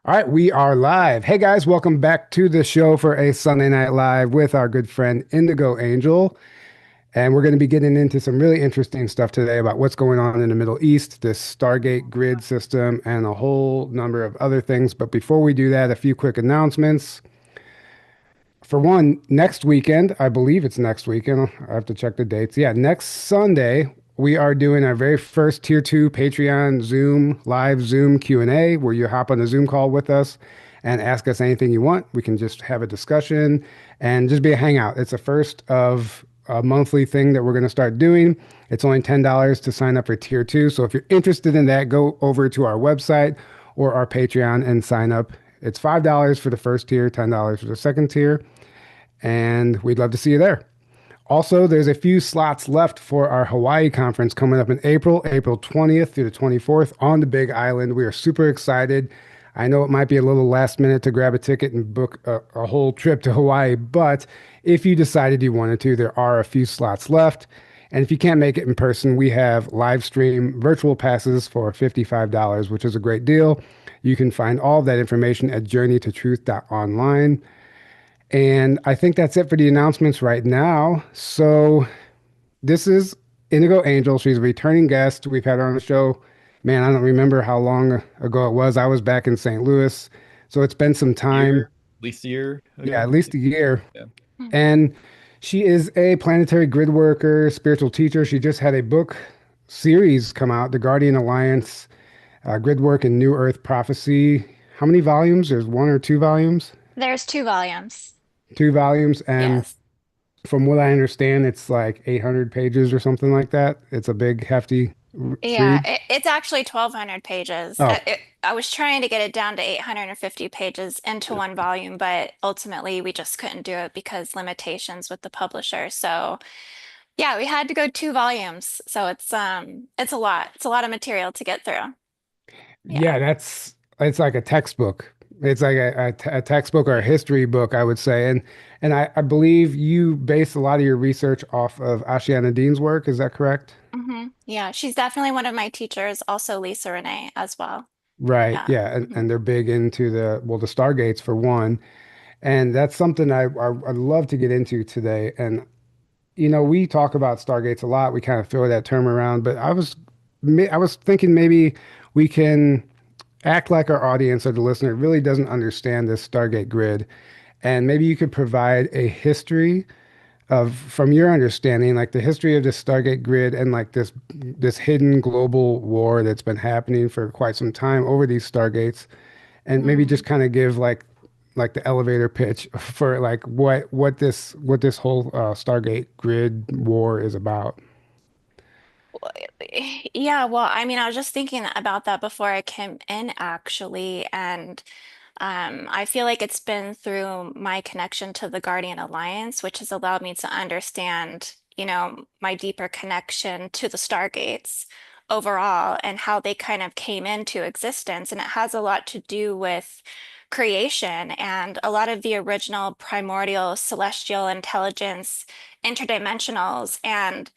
All right, we are live. Hey guys, welcome back to the show for a Sunday Night Live with our good friend Indigo Angel. And we're going to be getting into some really interesting stuff today about what's going on in the Middle East, this Stargate grid system, and a whole number of other things. But before we do that, a few quick announcements. For one, next weekend, I believe it's next weekend. I have to check the dates. Yeah, next Sunday, we are doing our very first Tier 2 Patreon Zoom, live Zoom Q&A, where you hop on a Zoom call with us and ask us anything you want. We can just have a discussion and just be a hangout. It's a first of a monthly thing that we're going to start doing. It's only $10 to sign up for Tier 2. So if you're interested in that, go over to our website or our Patreon and sign up. It's $5 for the first tier, $10 for the second tier, and we'd love to see you there. Also, there's a few slots left for our Hawaii conference coming up in April, April 20th through the 24th on the Big Island. We are super excited. I know it might be a little last minute to grab a ticket and book a whole trip to Hawaii, but if you decided you wanted to, there are a few slots left. And if you can't make it in person, we have live stream virtual passes for $55, which is a great deal. You can find all of that information at journeytotruth.online. And I think that's it for the announcements right now. So this is Indigo Angel. She's a returning guest. We've had her on the show. Man, I don't remember how long ago it was. I was back in St. Louis. So it's been some time. Year, at least a year Yeah, ago. at least a year. Yeah. Hmm. And she is a planetary grid worker, spiritual teacher. She just had a book series come out, The Guardian Alliance, Grid Work and New Earth Prophecy. How many volumes? There's one or two volumes? There's two volumes. Two volumes. And Yes. from what I understand, it's like 800 pages or something like that. It's a big, hefty Yeah, read. it's actually 1,200 pages. Oh, I was trying to get it down to 850 pages into one volume, but ultimately we just couldn't do it because limitations with the publisher. So yeah, we had to go two volumes. So it's a lot. It's a lot of material to get through. Yeah. yeah, it's like a textbook. It's like a textbook or a history book, I would say. And I believe you base a lot of your research off of Ashiana Dean's work. Is that correct? Yeah, she's definitely one of my teachers, also Lisa Renee as well. Right. Yeah. Yeah. And they're big into the Stargates for one. And that's something I'd love to get into today. And we talk about Stargates a lot. We kind of throw that term around, but I was thinking maybe we can act like our audience or the listener really doesn't understand this Stargate grid, and maybe you could provide a history of, from your understanding, like the history of this Stargate grid and like this hidden global war that's been happening for quite some time over these Stargates, and maybe just Mhm. kind of give like the elevator pitch for like what this whole Stargate grid war is about. Yeah, well, I mean, I was just thinking about that before I came in, actually, and I feel like it's been through my connection to the Guardian Alliance, which has allowed me to understand, my deeper connection to the Stargates overall and how they kind of came into existence. And it has a lot to do with creation and a lot of the original primordial celestial intelligence, interdimensionals, and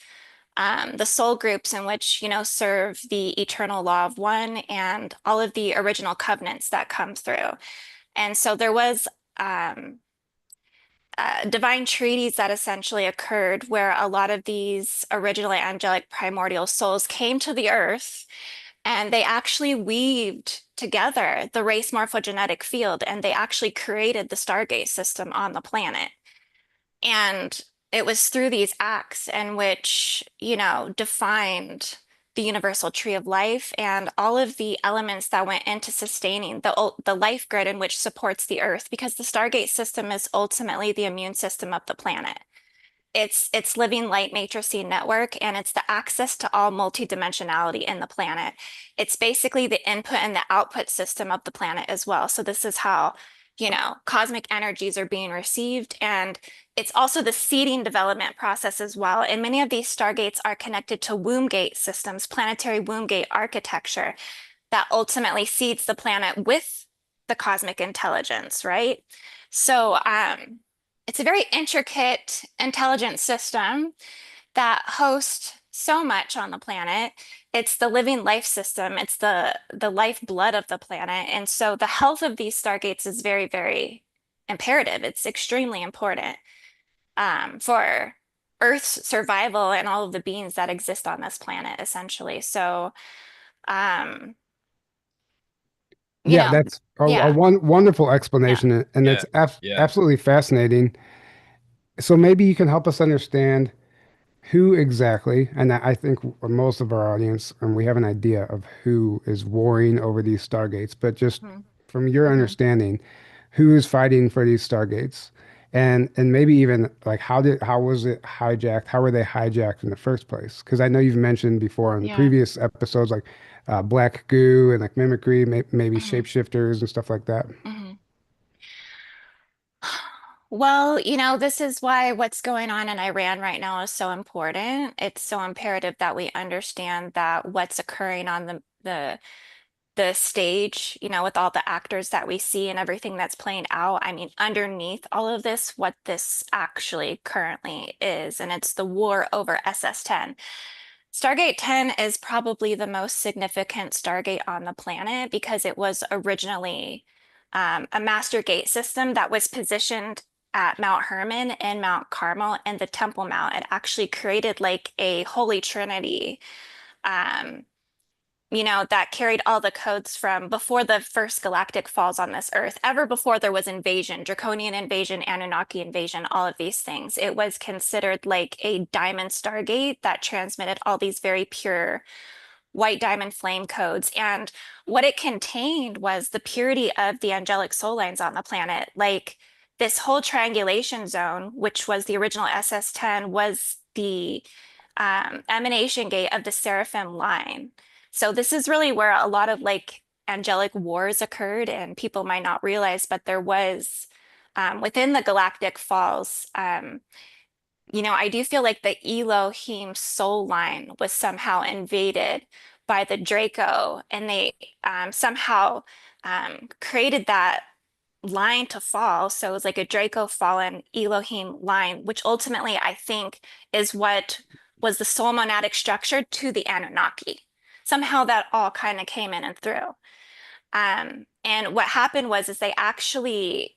the soul groups in which, serve the eternal law of one and all of the original covenants that come through. And so there was um, divine treaties that essentially occurred where a lot of these originally angelic primordial souls came to the earth and they actually weaved together the race morphogenetic field and they actually created the Stargate system on the planet. And it was through these acts in which, defined the universal tree of life and all of the elements that went into sustaining the life grid in which supports the Earth, because the Stargate system is ultimately the immune system of the planet. It's living light matrixy network, and it's the access to all multidimensionality in the planet. It's basically the input and the output system of the planet as well. So this is how, cosmic energies are being received. And it's also the seeding development process as well. And many of these stargates are connected to womb gate systems, planetary womb gate architecture that ultimately seeds the planet with the cosmic intelligence, right? So it's a very intricate intelligence system that hosts so much on the planet. It's the living life system. It's the lifeblood of the planet. And so the health of these stargates is very, very imperative. It's extremely important for Earth's survival and all of the beings that exist on this planet, essentially. So, um, you Yeah, know, that's a yeah, wonderful yeah. explanation, and Yeah. it's Yeah. absolutely fascinating. So maybe you can help us understand who exactly, and I think most of our audience, and we have an idea of who is warring over these stargates, but just Mhm. from your Mhm. understanding, who is fighting for these stargates, and maybe even like how was it hijacked? How were they hijacked in the first place? Because I know you've mentioned before in Yeah. previous episodes like black goo and like mimicry, maybe Mhm. shapeshifters and stuff like that. Mhm. Well, this is why what's going on in Iran right now is so important. It's so imperative that we understand that what's occurring on the stage, with all the actors that we see and everything that's playing out. I mean, underneath all of this, what this actually currently is, and it's the war over SS-10. Stargate 10 is probably the most significant Stargate on the planet because it was originally a master gate system that was positioned at Mount Hermon and Mount Carmel and the Temple Mount. It actually created like a holy trinity, um, that carried all the codes from before the first galactic falls on this Earth, ever before there was invasion, Draconian invasion, Anunnaki invasion, all of these things. It was considered like a diamond stargate that transmitted all these very pure white diamond flame codes. And what it contained was the purity of the angelic soul lines on the planet. Like this whole triangulation zone, which was the original SS-10, was the emanation gate of the Seraphim line. So this is really where a lot of like angelic wars occurred, and people might not realize, but there was within the galactic falls. I do feel like the Elohim soul line was somehow invaded by the Draco, and they somehow created that line to fall. So it was like a Draco fallen Elohim line, which ultimately I think is what was the soul monadic structure to the Anunnaki. Somehow that all kind of came in and through. And what happened was is they actually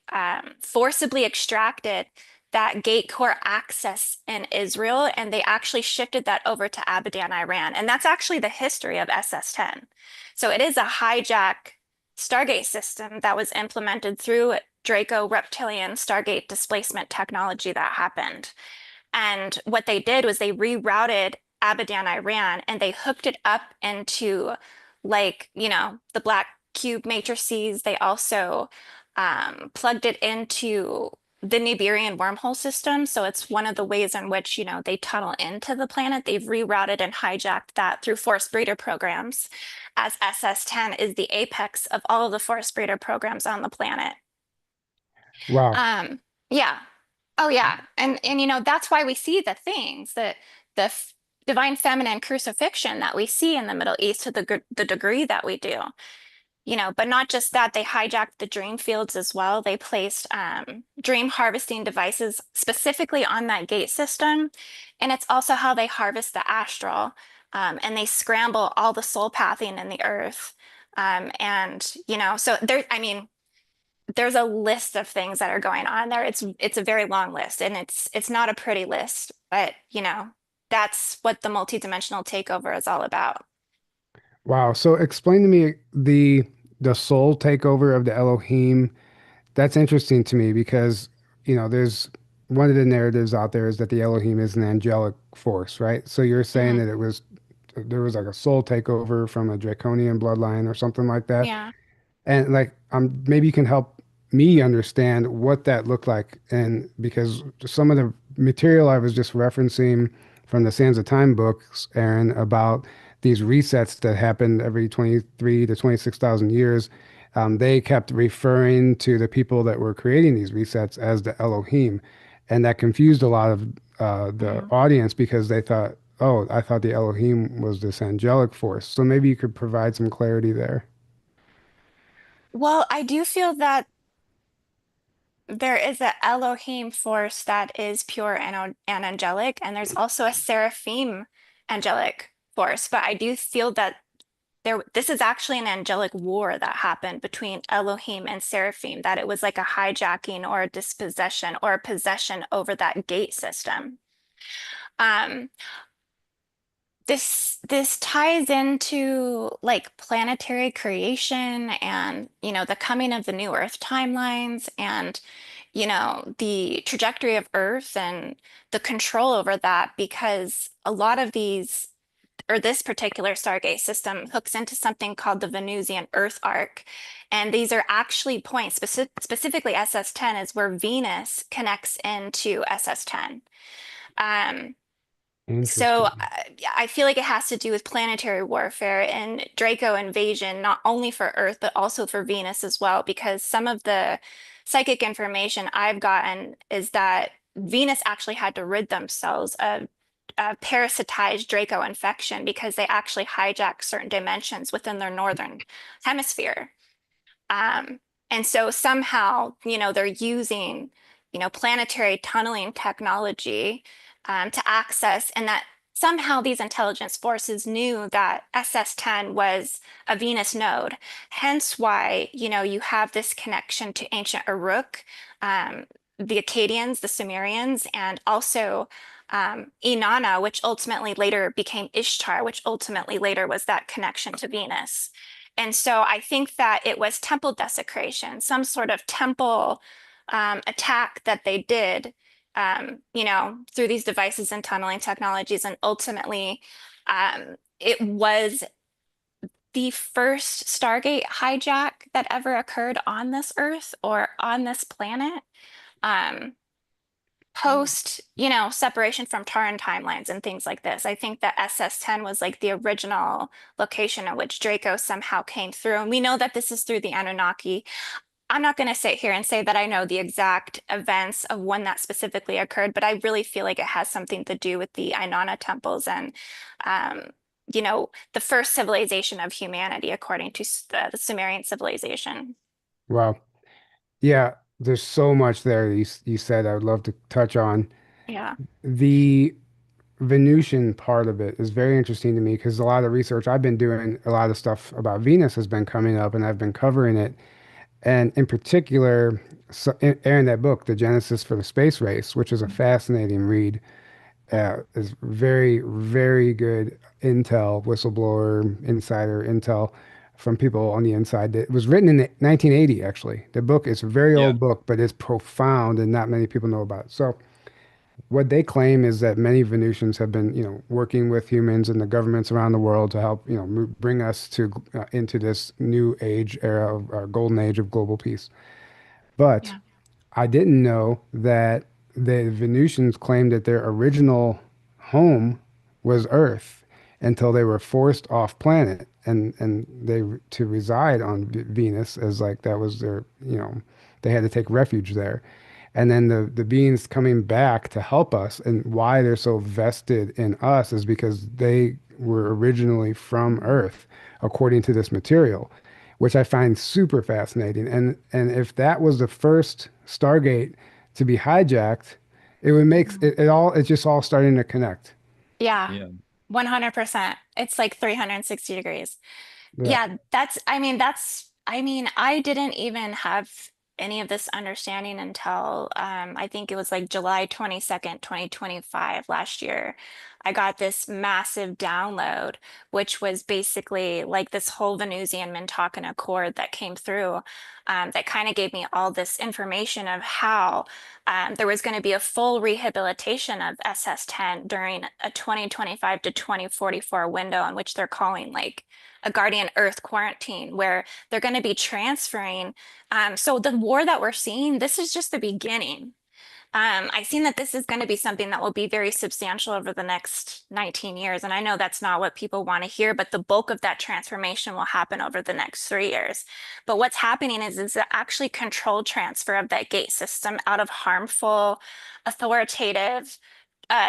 forcibly extracted that gate core access in Israel, and they actually shifted that over to Abadan, Iran. And that's actually the history of SS-10. So it is a hijack Stargate system that was implemented through Draco reptilian Stargate displacement technology that happened. And what they did was they rerouted Abadan, Iran, and they hooked it up into like, the black cube matrices. They also plugged it into the Nibirian wormhole system. So it's one of the ways in which, they tunnel into the planet. They've rerouted and hijacked that through force breeder programs, as SS-10 is the apex of all of the force breeder programs on the planet. Wow. Um, yeah. Oh yeah. And that's why we see the things that the divine feminine crucifixion that we see in the Middle East to the degree that we do. But not just that, they hijacked the dream fields as well. They placed dream harvesting devices specifically on that gate system. And it's also how they harvest the astral. And they scramble all the soul pathing in the earth. And so there, I mean, there's a list of things that are going on there. It's a very long list, and it's not a pretty list, but that's what the multidimensional takeover is all about. Wow. So explain to me the soul takeover of the Elohim. That's interesting to me because, there's one of the narratives out there is that the Elohim is an angelic force, right? So you're saying Hmm. that there was like a soul takeover from a draconian bloodline or something like that. Yeah. And like, maybe you can help me understand what that looked like. And because some of the material I was just referencing from the Sands of Time books, Aaron, about these resets that happened every 23 to 26,000 years, they kept referring to the people that were creating these resets as the Elohim. And that confused a lot of the Hmm. audience because they thought, oh, I thought the Elohim was this angelic force. So maybe you could provide some clarity there. Well, I do feel that there is a Elohim force that is pure and angelic, and there's also a seraphim angelic force, but I do feel that this is actually an angelic war that happened between Elohim and Seraphim, that it was like a hijacking or a dispossession or a possession over that gate system. Um, this ties into like planetary creation and the coming of the new Earth timelines and the trajectory of Earth and the control over that, because a lot of these, or this particular Stargate system, hooks into something called the Venusian Earth arc. And these are actually points, specifically SS10 is where Venus connects into SS10. Um, so Interesting. I feel like it has to do with planetary warfare and Draco invasion, not only for Earth, but also for Venus as well, because some of the psychic information I've gotten is that Venus actually had to rid themselves of a parasitized Draco infection because they actually hijack certain dimensions within their northern hemisphere. Um, and so somehow, they're using, planetary tunneling technology to access, and that somehow these intelligence forces knew that SS10 was a Venus node. Hence why, you have this connection to ancient Uruk, the Akkadians, the Sumerians, and also Inanna, which ultimately later became Ishtar, which ultimately later was that connection to Venus. And so I think that it was temple desecration, some sort of temple attack that they did, through these devices and tunneling technologies. And ultimately, it was the first Stargate hijack that ever occurred on this Earth or on this planet. Um, Post, separation from Taran timelines and things like this. I think that SS10 was like the original location in which Draco somehow came through. And we know that this is through the Anunnaki. I'm not going to sit here and say that I know the exact events of when that specifically occurred, but I really feel like it has something to do with the Inanna temples and, um, the first civilization of humanity, according to the Sumerian civilization. Wow. Yeah, there's so much there you said I would love to touch on. Yeah. The Venusian part of it is very interesting to me because a lot of research I've been doing, a lot of stuff about Venus has been coming up and I've been covering it. And in particular, so, in that book, The Genesis for the Space Race, which is a fascinating read, is very, very good intel, whistleblower, insider intel from people on the inside. It was written in 1980, actually. The book is a very Yeah. old book, but it's profound and not many people know about it. So what they claim is that many Venusians have been, working with humans and the governments around the world to help, bring us to into this new age era of golden age of global peace. But Yeah. I didn't know that the Venusians claimed that their original home was Earth until they were forced off planet and they to reside on Venus as like that was their, they had to take refuge there. And then the beings coming back to help us and why they're so vested in us is because they were originally from Earth, according to this material, which I find super fascinating. And if that was the first Stargate to be hijacked, it would make Mhm. it's just all starting to connect. Yeah. Yeah. 100%. It's like 360 degrees. Yeah. Yeah, I didn't even have any of this understanding until I think it was like July 22nd, 2025 last year. I got this massive download, which was basically like this whole Venusian Mintaka Accord that came through, that kind of gave me all this information of how there was going to be a full rehabilitation of SS10 during a 2025 to 2044 window in which they're calling like a Guardian Earth quarantine, where they're going to be transferring. So the war that we're seeing, this is just the beginning. I've seen that this is going to be something that will be very substantial over the next 19 years. And I know that's not what people want to hear, but the bulk of that transformation will happen over the next 3 years. But what's happening is actually controlled transfer of that gate system out of harmful, authoritative,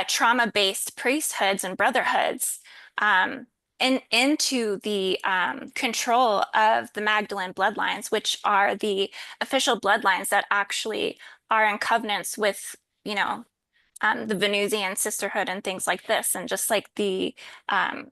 trauma-based priesthoods and brotherhoods. And into the control of the Magdalene bloodlines, which are the official bloodlines that actually are in covenants with, you know, the Venusian sisterhood and things like this, and just like the um,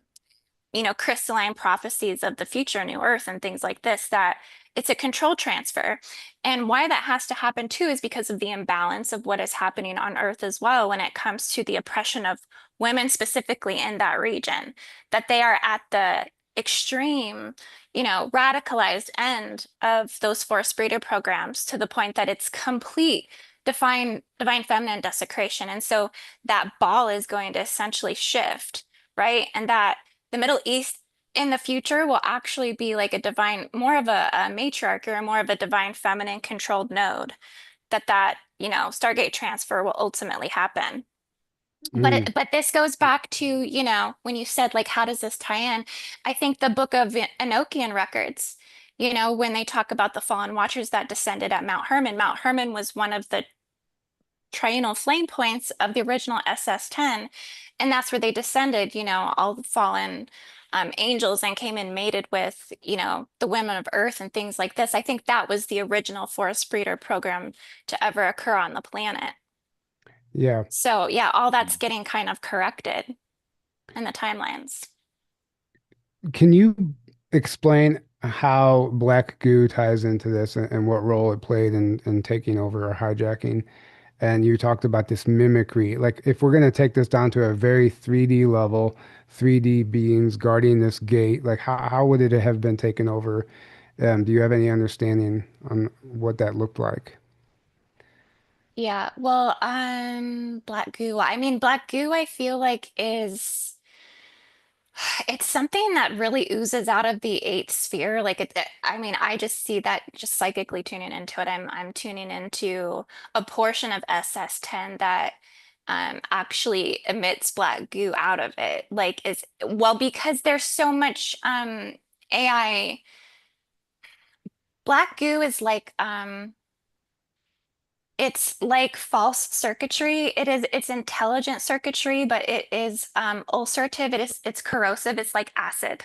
crystalline prophecies of the future new Earth and things like this, that it's a control transfer. And why that has to happen too is because of the imbalance of what is happening on Earth as well when it comes to the oppression of women specifically in that region, that they are at the extreme, radicalized end of those forced breeder programs to the point that it's complete divine feminine desecration. And so that ball is going to essentially shift, right? And that the Middle East in the future will actually be like a divine, more of a matriarch or more of a divine feminine controlled node Stargate transfer will ultimately happen. But Mm, but this goes back to, when you said like how does this tie in? I think the book of Enochian records, when they talk about the fallen watchers that descended at Mount Hermon. Mount Hermon was one of the triennial flame points of the original SS-10. And that's where they descended, all the fallen angels and came and mated with, the women of Earth and things like this. I think that was the original forest breeder program to ever occur on the planet. yeah. So yeah, all that's getting kind of corrected in the timelines. Can you explain how black goo ties into this and what role it played in taking over or hijacking? And you talked about this mimicry. Like, if we're going to take this down to a very 3D level, 3D beings guarding this gate, like, how would it have been taken over? Do you have any understanding on what that looked like? Yeah, well, black goo. I mean, black goo, I feel like is it's something that really oozes out of the eighth sphere. I mean, I just see that just psychically tuning into it. I'm tuning into a portion of SS-10 that actually emits black goo out of it. Like is well, because there's so much AI. Black goo is like it's like false circuitry. It's intelligent circuitry, but it is ulcerative. It's corrosive. It's like acid.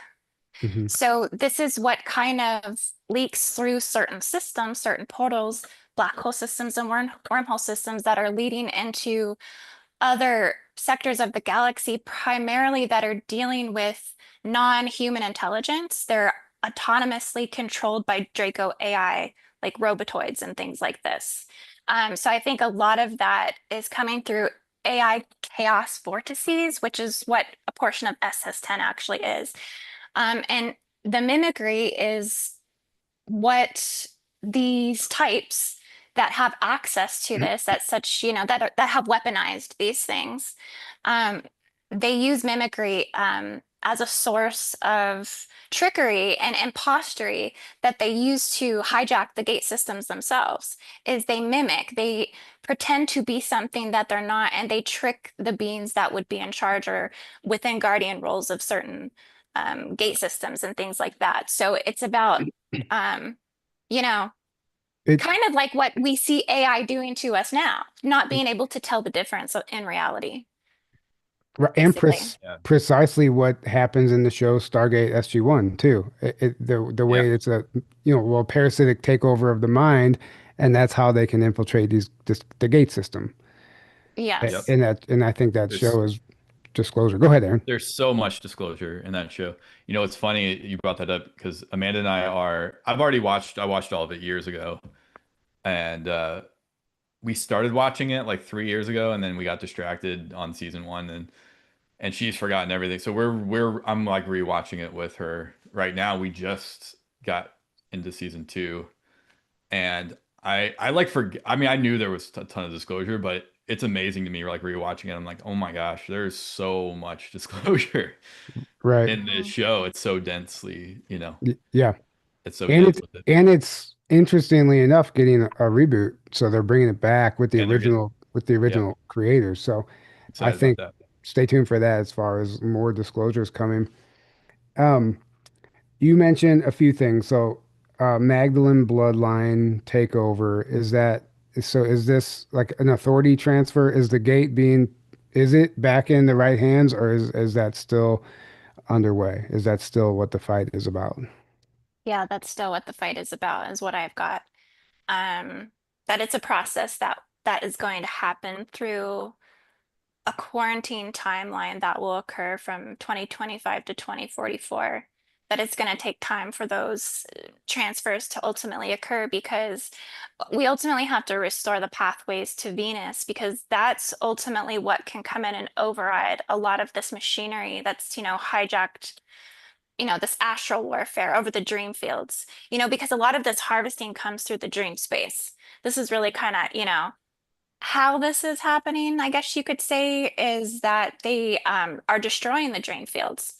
Hmm. So this is what kind of leaks through certain systems, certain portals, black hole systems and wormhole systems that are leading into other sectors of the galaxy, primarily that are dealing with non-human intelligence. They're autonomously controlled by Draco AI, like robotoids and things like this. So I think a lot of that is coming through AI chaos vortices, which is what a portion of SS-10 actually is. And the mimicry is what these types that have access to this at such, that have weaponized these things, um, they use mimicry as a source of trickery and impostery that they use to hijack the gate systems themselves. Is they mimic, they pretend to be something that they're not, and they trick the beings that would be in charge or within guardian roles of certain gate systems and things like that. So it's about um, you know, It kind of like what we see AI doing to us now, not being able to tell the difference in reality, and basically. Yeah. precisely what happens in the show Stargate SG-1 too. The Yeah. way it's a well, parasitic takeover of the mind, and that's how they can infiltrate the gate system. Yep. Yes. And I think that There's show is disclosure. Go ahead, Aaron. there's so much disclosure in that show. It's funny you brought that up because Amanda and I watched all of it years ago. And we started watching it like 3 years ago, and then we got distracted on season one, and she's forgotten everything. So I'm like rewatching it with her right now. We just got into season two, and I like I mean, I knew there was a ton of disclosure, but it's amazing to me like rewatching it. I'm like, oh my gosh, there's so much disclosure Right. in this Mhm. show. It's so densely, Yeah. it's so And dense it's with it. and it's interestingly enough getting a reboot. So they're bringing it back with the And they're getting, yep, original creators. So I excited about think that. stay tuned for that as far as more disclosures coming. Um, you mentioned a few things. So Magdalene bloodline takeover, is this like an authority transfer? Is it back in the right hands, or is that still underway? Is that still what the fight is about? Yeah, that's still what the fight is about, is what I've got. Um, that it's a process that is going to happen through. a quarantine timeline that will occur from 2025 to 2044, that it's going to take time for those transfers to ultimately occur, because we ultimately have to restore the pathways to Venus, because that's ultimately what can come in and override a lot of this machinery that's, hijacked, this astral warfare over the dream fields, because a lot of this harvesting comes through the dream space. This is really kind of, how this is happening, I guess you could say, is that they are destroying the dream fields.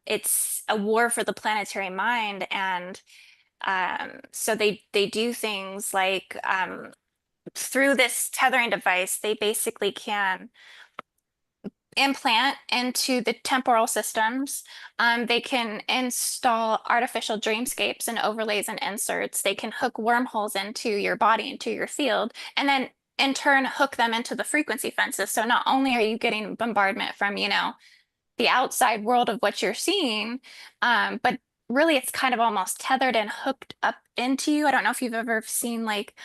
It's a war for the planetary mind, and so they do things like, through this tethering device, they basically can implant into the temporal systems. They can install artificial dreamscapes and overlays and inserts. They can hook wormholes into your body, into your field, and then in turn hook them into the frequency fences. So not only are you getting bombardment from, the outside world of what you're seeing, but really it's kind of almost tethered and hooked up into you. I don't know if you've ever seen like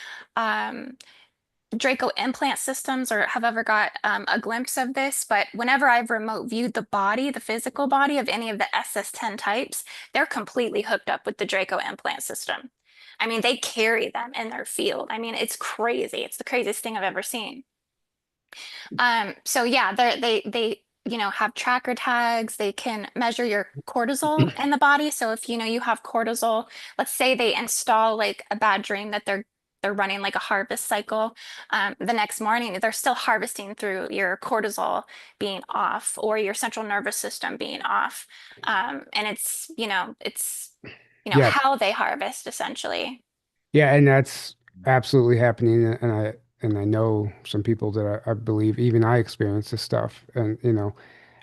Draco implant systems or have ever got a glimpse of this, but whenever I've remote viewed the body, the physical body of any of the SS10 types, they're completely hooked up with the Draco implant system. I mean, they carry them in their field. I mean, it's crazy. It's the craziest thing I've ever seen. So yeah, they have tracker tags. They can measure your cortisol in the body. So if you have cortisol, let's say they install like a bad dream that they're running like a harvest cycle. The next morning, they're still harvesting through your cortisol being off or your central nervous system being off. And Yeah. how they harvest essentially. Yeah, and that's absolutely happening. And I know some people that I believe even I experience this stuff. And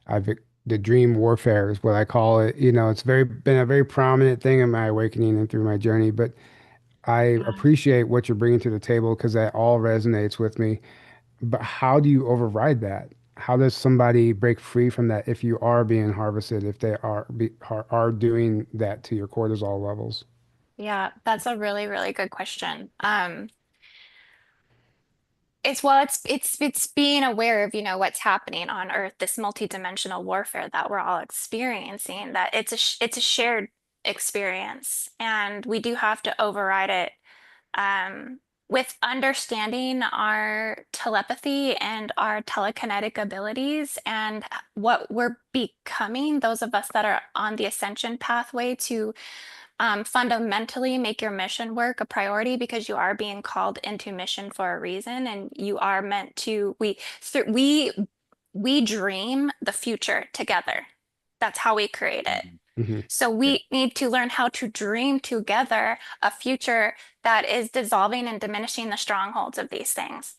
I've the dream warfare is what I call it. It's been a very prominent thing in my awakening and through my journey. But I Yeah. appreciate what you're bringing to the table because that all resonates with me. But how do you override that? How does somebody break free from that if you are being harvested, if they are doing that to your cortisol levels? Yeah, that's a really, really good question. It's being aware of, what's happening on Earth, this multidimensional warfare that we're all experiencing, that it's a shared experience, and we do have to override it, with understanding our telepathy and our telekinetic abilities and what we're becoming, those of us that are on the ascension pathway to fundamentally make your mission work a priority, because you are being called into mission for a reason, and you are meant to, we dream the future together. That's how we create it. Hmm. So Yeah. we need to learn how to dream together a future that is dissolving and diminishing the strongholds of these things.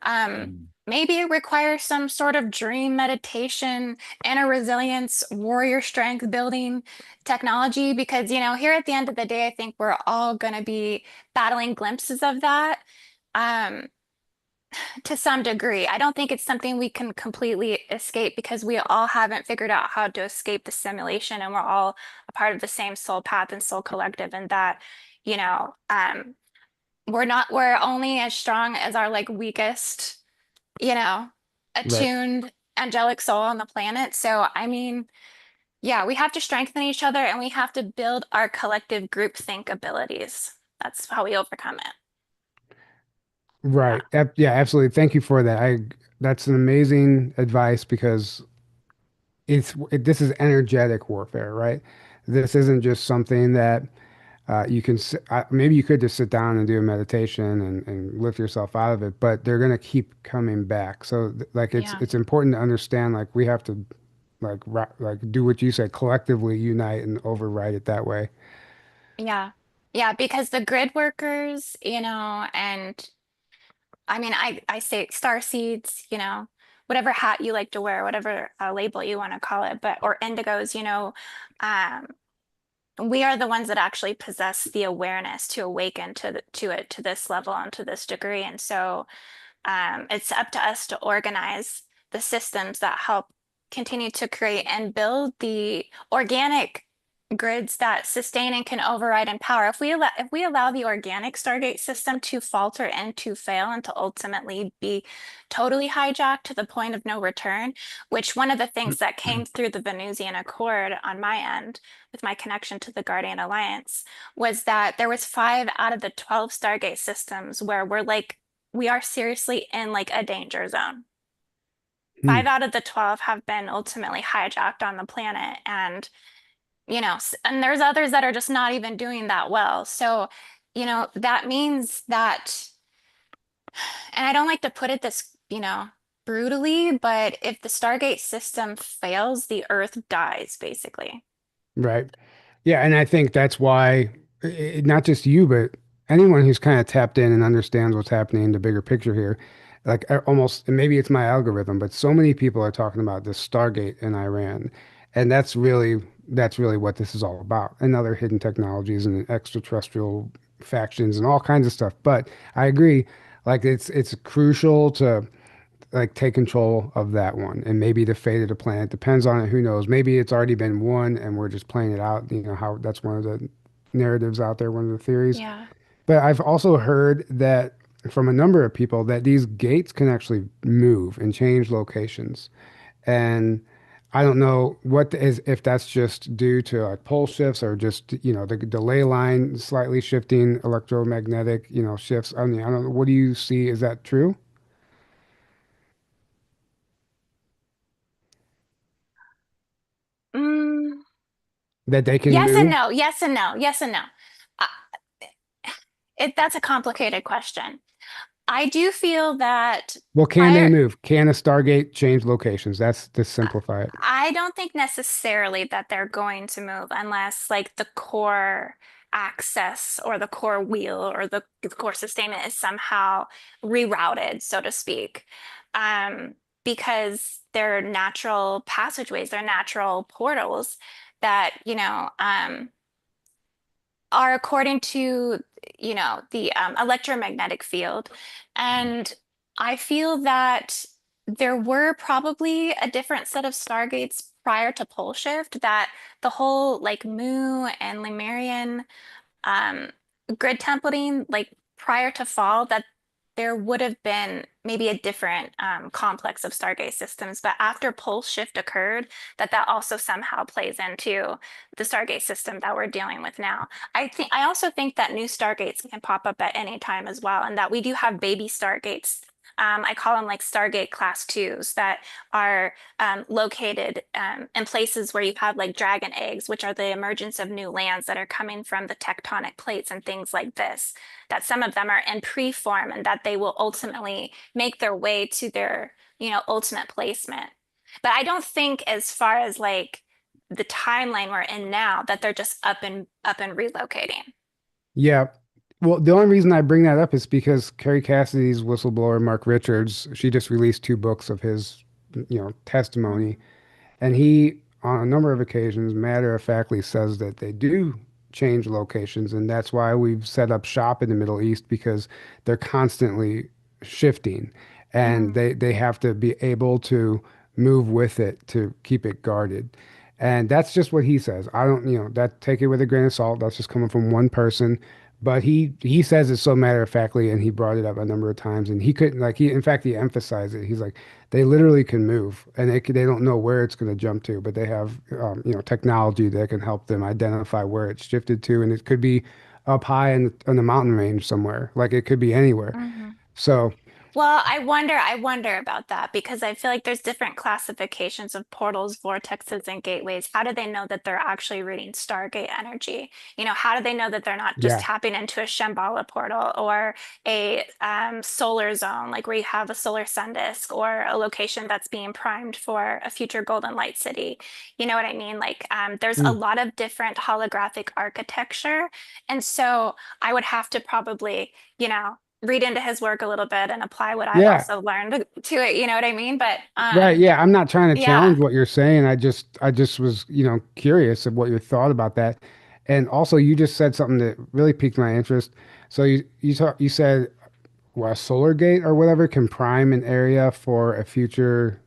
Mm. Maybe it requires some sort of dream meditation, inner resilience, warrior strength building technology, because, here at the end of the day, I think we're all going to be battling glimpses of that, um, to some degree. I don't think it's something we can completely escape, because we all haven't figured out how to escape the simulation, and we're all a part of the same soul path and soul collective, and that, you know, um, we're only as strong as our like weakest, you know, Right. attuned angelic soul on the planet. So, I mean, yeah, we have to strengthen each other, and we have to build our collective group think abilities. That's how we overcome it. Yeah. Right. Yeah, absolutely. Thank you for that. That's an amazing advice because this is energetic warfare, right? This isn't just something that you can maybe you could just sit down and do a meditation and lift yourself out of it, but they're going to keep coming back. So like Yeah. it's important to understand like we have to like do what you said, collectively unite and override it that way. Yeah. Yeah, because the grid workers, and I mean, I say star seeds, whatever hat you like to wear, whatever label you want to call it, but or indigos, um, we are the ones that actually possess the awareness to awaken to it to this level and to this degree. And so it's up to us to organize the systems that help continue to create and build the organic grids that sustain and can override and power. If we allow the organic Stargate system to falter and to fail and to ultimately be totally hijacked to the point of no return, which one of the things that came through the Venusian Accord on my end with my connection to the Guardian Alliance was that there was 5 out of the 12 Stargate systems where we are seriously in like a danger zone. Five Hmm. out of the 12 have been ultimately hijacked on the planet, and and there's others that are just not even doing that well. So, that means that, and I don't like to put it this, brutally, but if the Stargate system fails, the Earth dies, basically. Right. Yeah, and I think that's why not just you, but anyone who's kind of tapped in and understands what's happening in the bigger picture here, like almost, and maybe it's my algorithm, but so many people are talking about this Stargate in Iran, and that's really what this is all about, and other hidden technologies and extraterrestrial factions and all kinds of stuff. But I agree, like it's crucial to like take control of that one, and maybe the fate of the planet depends on it. Who knows? Maybe it's already been won and we're just playing it out. You know how that's one of the narratives out there, one of the theories. Yeah. But I've also heard that from a number of people that these gates can actually move and change locations. And I don't know what is if that's just due to like pole shifts or just, the delay line slightly shifting electromagnetic, shifts. I mean, I don't know. What do you see? Is that true? Mm, That they can yes and move? no, yes and no, yes and no. Uh, that's a complicated question. I do feel that Well, can they prior, move? Can a Stargate change locations? That's to simplify it. I don't think necessarily that they're going to move unless like the core access or the core wheel or the core sustainment is somehow rerouted, so to speak. Um, because they're natural passageways, they're natural portals that, are according to, the electromagnetic field. And I feel that there were probably a different set of stargates prior to pole shift, that the whole like Mu and Lemurian um, grid templating, like prior to fall, that there would have been maybe a different complex of Stargate systems, but after pole shift occurred, that also somehow plays into the Stargate system that we're dealing with now. I also think that new Stargates can pop up at any time as well, and that we do have baby Stargates. I call them like Stargate class twos that are located in places where you have like dragon eggs, which are the emergence of new lands that are coming from the tectonic plates and things like this. That some of them are in pre-form and that they will ultimately make their way to their, ultimate placement. But I don't think as far as like the timeline we're in now that they're just up and relocating. Yeah. Well, the only reason I bring that up is because Carrie Cassidy's whistleblower, Mark Richards, she just released 2 books of his, testimony. Mm, And he, on a number of occasions, matter-of-factly says that they do change locations. And that's why we've set up shop in the Middle East because they're constantly shifting. And mm, they have to be able to move with it to keep it guarded. And that's just what he says. I don't, that take it with a grain of salt. That's just coming from one person. But he says it so matter-of-factly, and he brought it up a number of times. And he couldn't like he in fact he emphasized it. He's like, they literally can move, and they don't know where it's going to jump to, but they have technology that can help them identify where it's shifted to, and it could be up high in the mountain range somewhere, like it could be anywhere. mhm. So Well, I wonder about that because I feel like there's different classifications of portals, vortexes, and gateways. How do they know that they're actually reading Stargate energy? How do they know that they're not just yeah, tapping into a Shambhala portal or a solar zone, like where you have a solar sun disk or a location that's being primed for a future golden light city? You know what I mean? Like, there's a mm, lot of different holographic architecture, and so I would have to probably, read into his work a little bit and apply what I've yeah, also learned to it, you know what I mean? But right, yeah. I'm not trying to challenge yeah. what you're saying. I just was curious of what your thought about that. And also, you just said something that really piqued my interest. So you said, well, a solar gate or whatever can prime an area for a future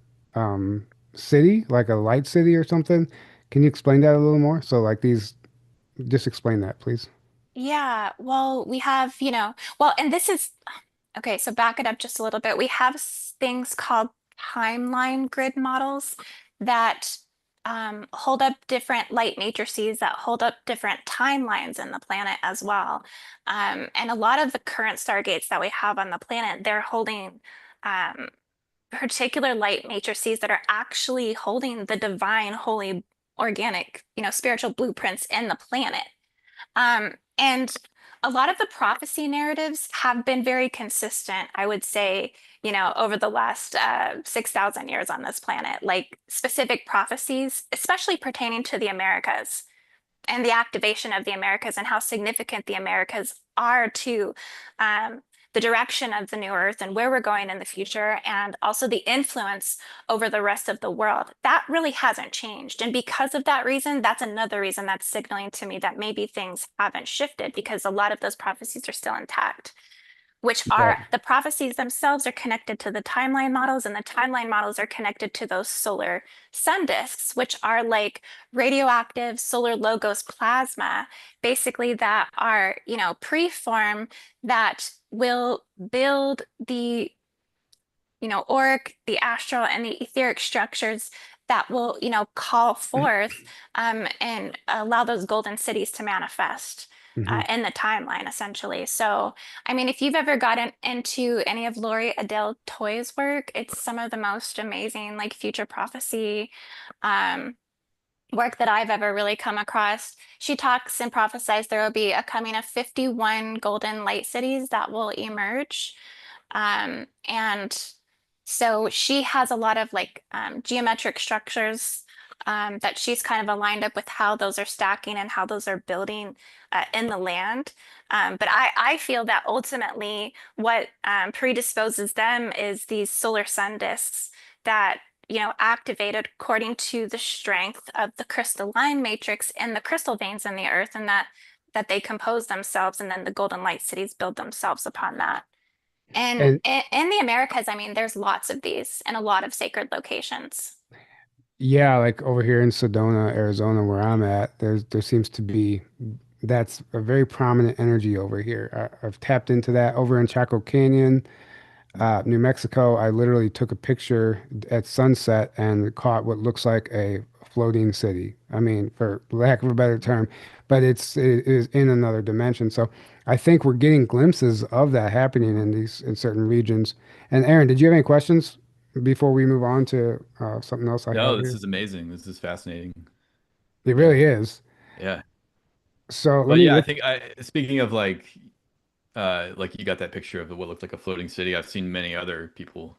city, like a light city or something. Can you explain that a little more? So like these, just explain that, please. Yeah, well, we have, well, and this is okay, so back it up just a little bit. We have things called timeline grid models that hold up different light matrices that hold up different timelines in the planet as well. And a lot of the current stargates that we have on the planet, they're holding um, particular light matrices that are actually holding the divine, holy, organic, spiritual blueprints in the planet. And a lot of the prophecy narratives have been very consistent, I would say, over the last 6,000 years on this planet, like specific prophecies, especially pertaining to the Americas and the activation of the Americas and how significant the Americas are to the direction of the new Earth and where we're going in the future, and also the influence over the rest of the world. That really hasn't changed. And because of that reason, that's another reason that's signaling to me that maybe things haven't shifted because a lot of those prophecies are still intact, which Right. are the prophecies themselves are connected to the timeline models, and the timeline models are connected to those solar sun disks, which are like radioactive solar logos plasma, basically that are, preform that will build the, auric, the astral, and the etheric structures that will, call forth and allow those golden cities to manifest Hmm. in the timeline, essentially. So, I mean, if you've ever gotten into any of Laurie Adele Toy's work, it's some of the most amazing, like future prophecy um, work that I've ever really come across. She talks and prophesies there will be a coming of 51 golden light cities that will emerge. And so she has a lot of like geometric structures that she's kind of aligned up with how those are stacking and how those are building in the land. But I feel that ultimately what predisposes them is these solar sun disks that activated according to the strength of the crystalline matrix and the crystal veins in the earth, and that they compose themselves, and then the golden light cities build themselves upon that. And And in the Americas, I mean, there's lots of these in a lot of sacred locations. yeah, like over here in Sedona, Arizona, where I'm at, there seems to be that's a very prominent energy over here. I've tapped into that over in Chaco Canyon. New Mexico, I literally took a picture at sunset and caught what looks like a floating city. I mean, for lack of a better term, but it is in another dimension. So I think we're getting glimpses of that happening in these in certain regions. And Aaron, did you have any questions before we move on to something else I No, have this here? is amazing. This is fascinating. It Yeah. really is. Yeah. So But yeah, I think speaking of like you got that picture of what looked like a floating city. I've seen many other people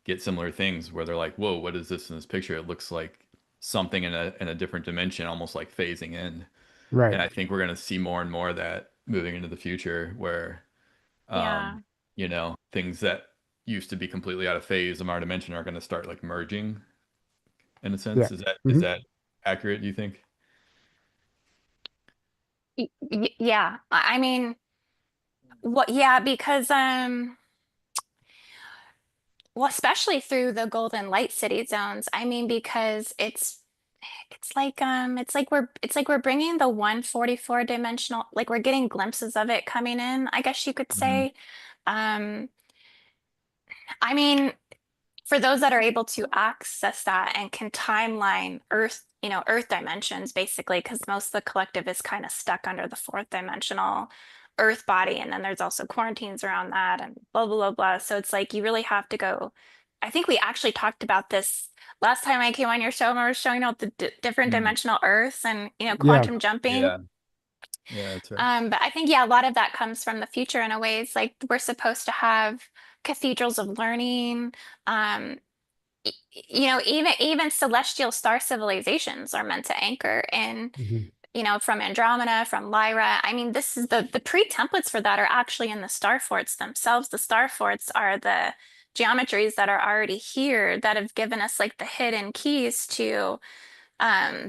get similar things where they're like, "Whoa, what is this in this picture? It looks like something in a different dimension, almost like phasing in." right. And I think we're going to see more and more of that moving into the future where Yeah. things that used to be completely out of phase of our dimension are going to start like merging in a Yeah. sense. Is Hmm. that accurate, do you think? Yeah. I mean, what, yeah, because well, especially through the golden light city zones. I mean, because it's like we're bringing the 144 dimensional, like we're getting glimpses of it coming in, I guess you could Hmm. say. Um, I mean, for those that are able to access that and can timeline Earth, Earth dimensions basically, because most of the collective is kind of stuck under the fourth dimensional Earth body. And then there's also quarantines around that and blah, blah, blah, blah. So it's like you really have to go. I think we actually talked about this last time I came on your show and I was showing out the different Mm. dimensional Earths and, Yeah. quantum jumping. Yeah. Yeah, that's right. But I think, yeah, a lot of that comes from the future in a way. It's like we're supposed to have cathedrals of learning. Um, even celestial star civilizations are meant to anchor in, Hmm. from Andromeda, from Lyra. I mean, this is the pre-templates for that are actually in the star forts themselves. The star forts are the geometries that are already here that have given us like the hidden keys to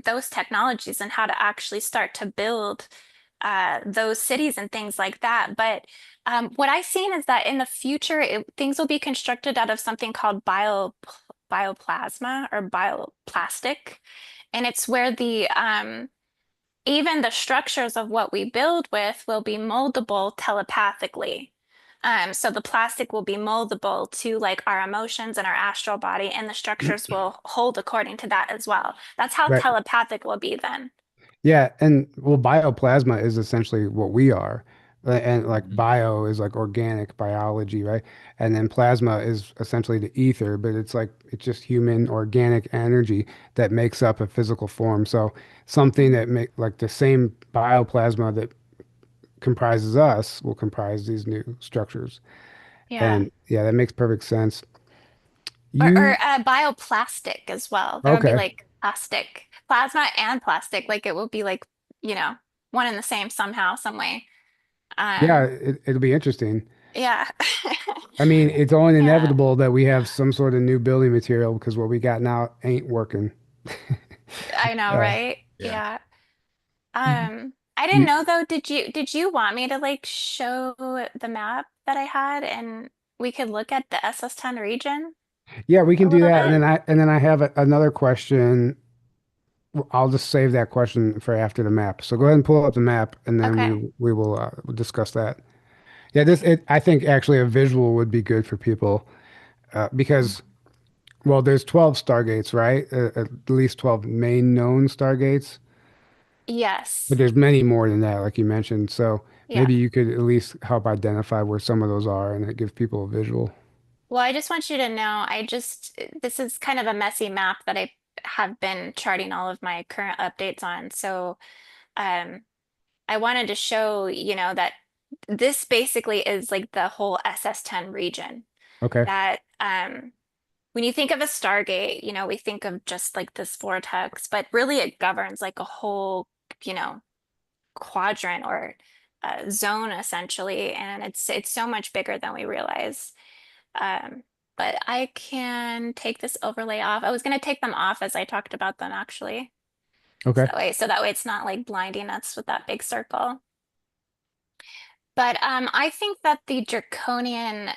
those technologies and how to actually start to build those cities and things like that. But what I've seen is that in the future, things will be constructed out of something called bioplasma or bioplastic. And it's where the even the structures of what we build with will be moldable telepathically. So the plastic will be moldable to like our emotions and our astral body, and the structures will hold according to that as well. That's how Right. telepathic will be then. Yeah, and well, bioplasma is essentially what we are. And like Mhm. bio is like organic biology, right? And then plasma is essentially the ether, but it's like it's just human organic energy that makes up a physical form. So something Mm. that make like the same bioplasma that comprises us will comprise these new structures. Yeah. And yeah, that makes perfect sense. Or You bioplastic as well. There would be okay. like plastic, plasma and plastic. Like it will be like, one and the same somehow, some way. Yeah, Um, it'll be interesting. yeah. I mean, it's only Yeah. inevitable that we have some sort of new building material because what we got now ain't working. I know, Uh, right? Yeah. Yeah. I didn't you, know though, did you want me to like show the map that I had and we could look at the SS10 region yeah, we a can do little that, bit? and then I have another question. I'll just save that question for after the map. So go ahead and pull up the map, and then Okay. we will discuss that. Yeah, this I think actually a visual would be good for people because well, there's 12 stargates, right? At least 12 main known stargates. But Yes. there's many more than that, like you mentioned. So Yeah. maybe you could at least help identify where some of those are, and it gives people a visual. Well, I just want you to know, this is kind of a messy map that I have been charting all of my current updates on. So, um, I wanted to show, that this basically is like the whole SS10 region. Okay. That, when you think of a Stargate, we think of just like this vortex, but really it governs like a whole, you know, quadrant or zone essentially, and it's so much bigger than we realize. Um, but I can take this overlay off. I was going to take them off as I talked about them actually. Okay. So that way it's not like blinding us with that big circle. But I think that the Draconian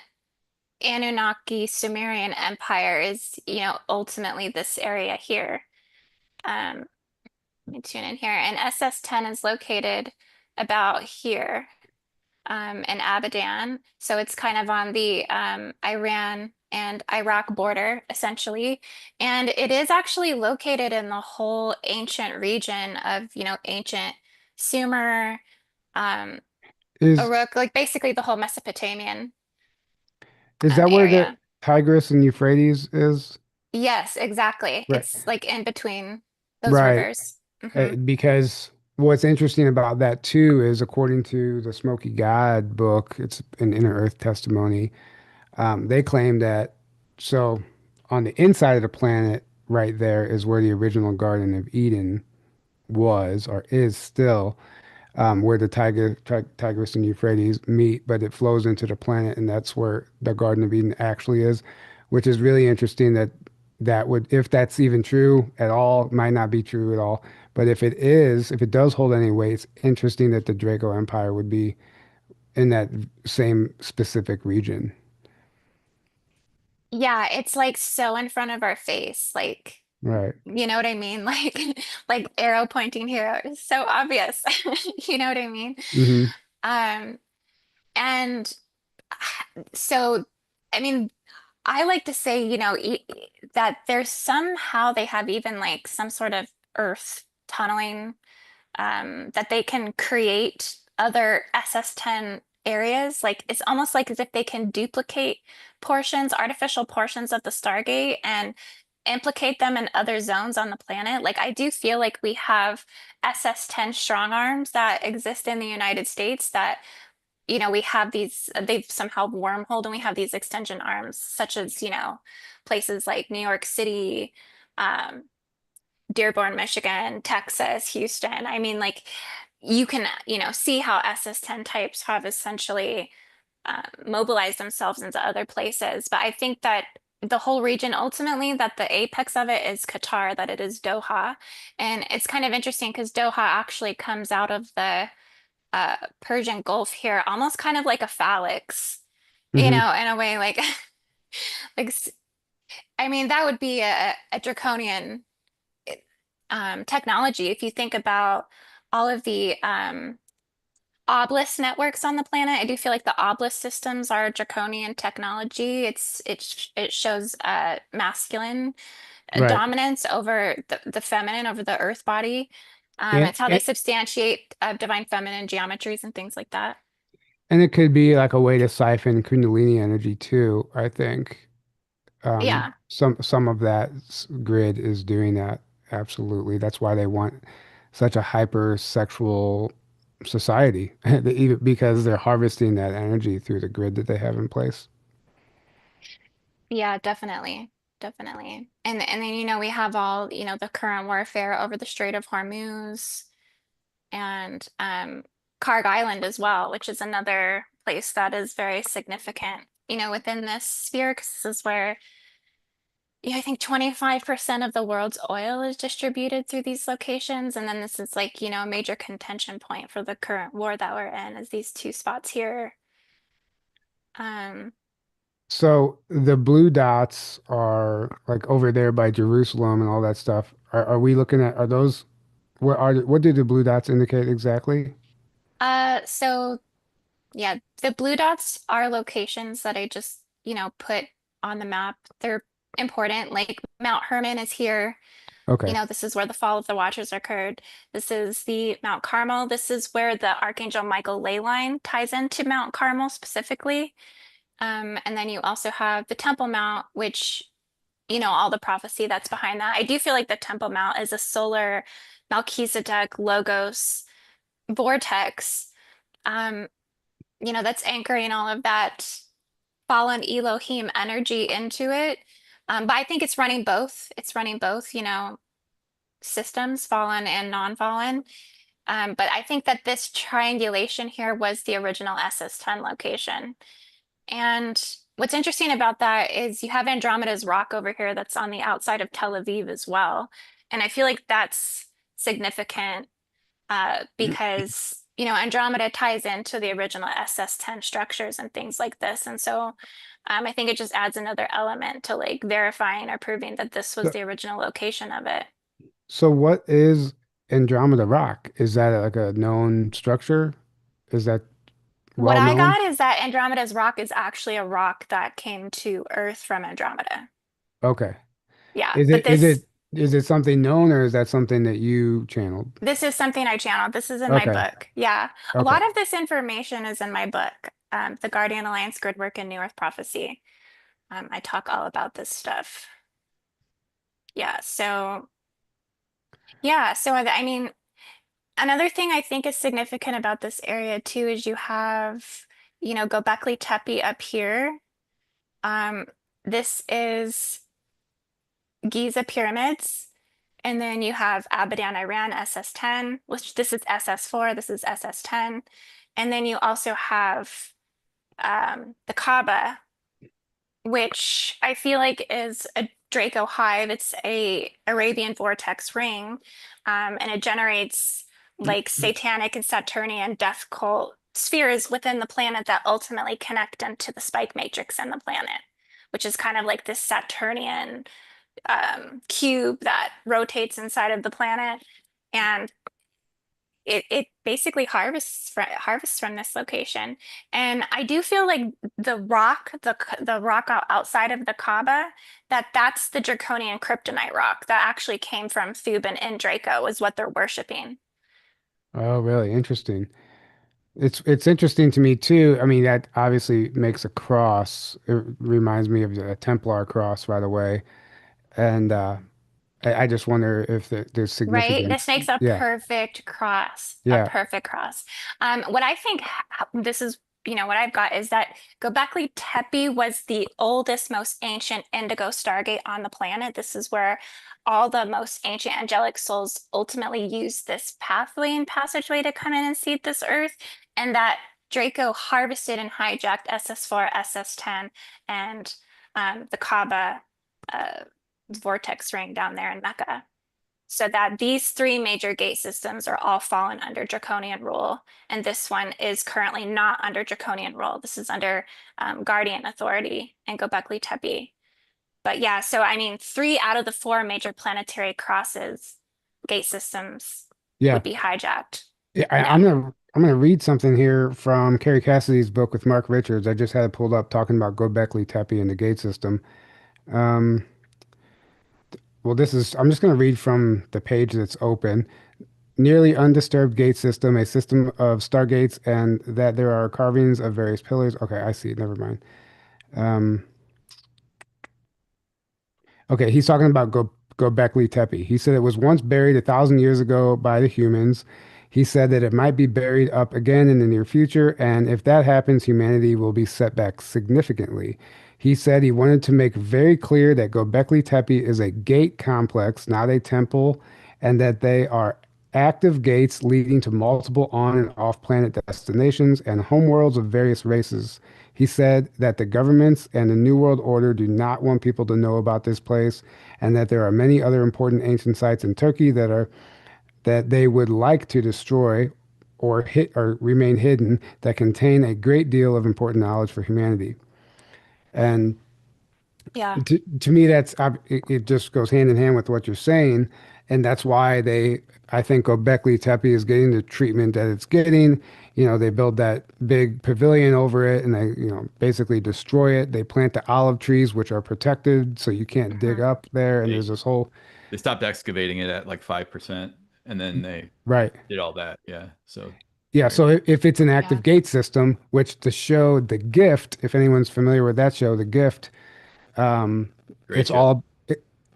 Anunnaki Sumerian Empire is, ultimately this area here. Um, Let me tune in here. And SS10 is located about here, in Abadan. So it's kind of on the Iran and Iraq border, essentially. And it is actually located in the whole ancient region of, ancient Sumer, um, Is Uruk, like basically the whole Mesopotamian is that where the area. Tigris and Euphrates is? Yes, exactly. Right. It's like in between those Right. rivers. Hmm. Because what's interesting about that too is according to the Smoky God book, it's an Inner Earth testimony. They claim that so on the inside of the planet, right there is where the original Garden of Eden was or is still. Where the Tigris and Euphrates meet, but it flows into the planet, and that's where the Garden of Eden actually is, which is really interesting that that would, if that's even true at all, might not be true at all. But if it is, if it does hold any weight, it's interesting that the Draco Empire would be in that same specific region. Yeah, it's like so in front of our face. Like, Right. you know what I mean? Like arrow pointing here is so obvious. You know what I mean? Hmm. Um, and so, I mean, I like to say, that there's somehow they have even like some sort of earth tunneling, that they can create other SS10 areas. Like it's almost like as if they can duplicate artificial portions of the Stargate and implicate them in other zones on the planet. Like I do feel like we have SS10 strong arms that exist in the United States that, we have they've somehow wormholed and we have these extension arms, such as, places like New York City, um, Dearborn, Michigan, Texas, Houston. I mean, like you can, see how SS10 types have essentially mobilized themselves into other places. But I think that the whole region, ultimately, that the apex of it is Qatar, that it is Doha. And it's kind of interesting because Doha actually comes out of the Persian Gulf here, almost kind of like a phalanx, Hmm. in a way, like, like, I mean, that would be a draconian technology. If you think about all of the obelisk networks on the planet, I do feel like the obelisk systems are draconian technology. It shows masculine Right. dominance over the feminine, over the earth body. Yeah. It's how they substantiate divine feminine geometries and things like that. And it could be like a way to siphon Kundalini energy too, I think. Yeah. Some of that grid is doing that. Absolutely. That's why they want such a hypersexual society, because they're harvesting that energy through the grid that they have in place. Yeah, definitely. Definitely. And then we have all, the current warfare over the Strait of Hormuz and Karg Island as well, which is another place that is very significant, within this sphere, 'cause this is where I think 25% of the world's oil is distributed through these locations. And then this is like, a major contention point for the current war that we're in, is these two spots here. Um, So the blue dots are like over there by Jerusalem and all that stuff. Are we looking at, are those, what do the blue dots indicate exactly? so yeah, the blue dots are locations that I just, put on the map. They're important. Like Mount Hermon is here. Okay. This is where the fall of the Watchers occurred. This is the Mount Carmel. This is where the Archangel Michael ley line ties into Mount Carmel specifically. And then you also have the Temple Mount, which, all the prophecy that's behind that. I do feel like the Temple Mount is a solar Melchizedek Logos vortex, um, that's anchoring all of that fallen Elohim energy into it. But I think it's running both. It's running both, systems, fallen and non-fallen. But I think that this triangulation here was the original SS10 location. And what's interesting about that is you have Andromeda's rock over here that's on the outside of Tel Aviv as well. And I feel like that's significant because, Andromeda ties into the original SS10 structures and things like this. And so I think it just adds another element to like verifying or proving that this was So, the original location of it. so what is Andromeda Rock? Is that like a known structure? Is that What well I known? got is that Andromeda's rock is actually a rock that came to Earth from Andromeda. Okay. Yeah, Is but it is this it is it something known, or is that something that you channeled? this is something I channeled. This is in my Okay. book. Yeah, a Okay. lot of this information is in my book, The Guardian Alliance Gridwork and New Earth Prophecy. I talk all about this stuff. Yeah, I mean, another thing I think is significant about this area too is you have, Göbekli Tepe up here. Um, this is Giza pyramids. And then you have Abadan, Iran, SS10, which this is SS4, this is SS10. And then you also have the Kaaba, which I feel like is a Draco hive. It's a Arabian vortex ring, and it generates like satanic and Saturnian death cult spheres within the planet that ultimately connect into the spike matrix in the planet, which is kind of like this Saturnian cube that rotates inside of the planet, and it basically harvests from this location. And I do feel like the rock outside of the Kaaba, that's the draconian kryptonite rock that actually came from Thuban in Draco, is what they're worshiping. Oh, really interesting. It's interesting to me too. I mean, that obviously makes a cross. It reminds me of a Templar cross right away. And I just wonder if there's Right? This significance. makes a Yeah. perfect cross, a Yeah. perfect cross. What I think this is, what I've got is that Göbekli Tepe was the oldest, most ancient indigo stargate on the planet. This is where all the most ancient angelic souls ultimately use this pathway and passageway to come in and seed this earth, and that Draco harvested and hijacked SS4, SS10, and the Kaaba uh, vortex ring down there in Mecca, so that these three major gate systems are all fallen under draconian rule. And this one is currently not under draconian rule. This is under Guardian authority and Göbekli Tepe. But yeah, so I mean, three out of the four major planetary crosses gate systems Yeah. would be hijacked. Yeah, Yeah. I'm gonna read something here from Carrie Cassidy's book with Mark Richards. I just had it pulled up talking about Göbekli Tepe and the gate system. Um, well, I'm just gonna read from the page that's open. Nearly undisturbed gate system, a system of stargates, and that there are carvings of various pillars. Okay, I see. Never mind. Um, Okay, he's talking about Göbekli Tepe. He said it was once buried 1,000 years ago by the humans. He said that it might be buried up again in the near future, and if that happens, humanity will be set back significantly. He said he wanted to make very clear that Göbekli Tepe is a gate complex, not a temple, and that they are active gates leading to multiple on and off planet destinations and homeworlds of various races. He said that the governments and the New World Order do not want people to know about this place, and that there are many other important ancient sites in Turkey that they would like to destroy or hit or remain hidden that contain a great deal of important knowledge for humanity. And Yeah. to me, it just goes hand in hand with what you're saying, and that's why I think Göbekli Tepe is getting the treatment that it's getting. You know, they build that big pavilion over it, and they, basically destroy it. They plant the olive trees, which are protected, so you can't dig Hmm. up there. And They there's this whole they stopped excavating it at like 5%, and then they right. did all that. Yeah. So Yeah, very so if it's an active Yeah. gate system, which the show The Gift, if anyone's familiar with that show, The Gift, Um, great it's show.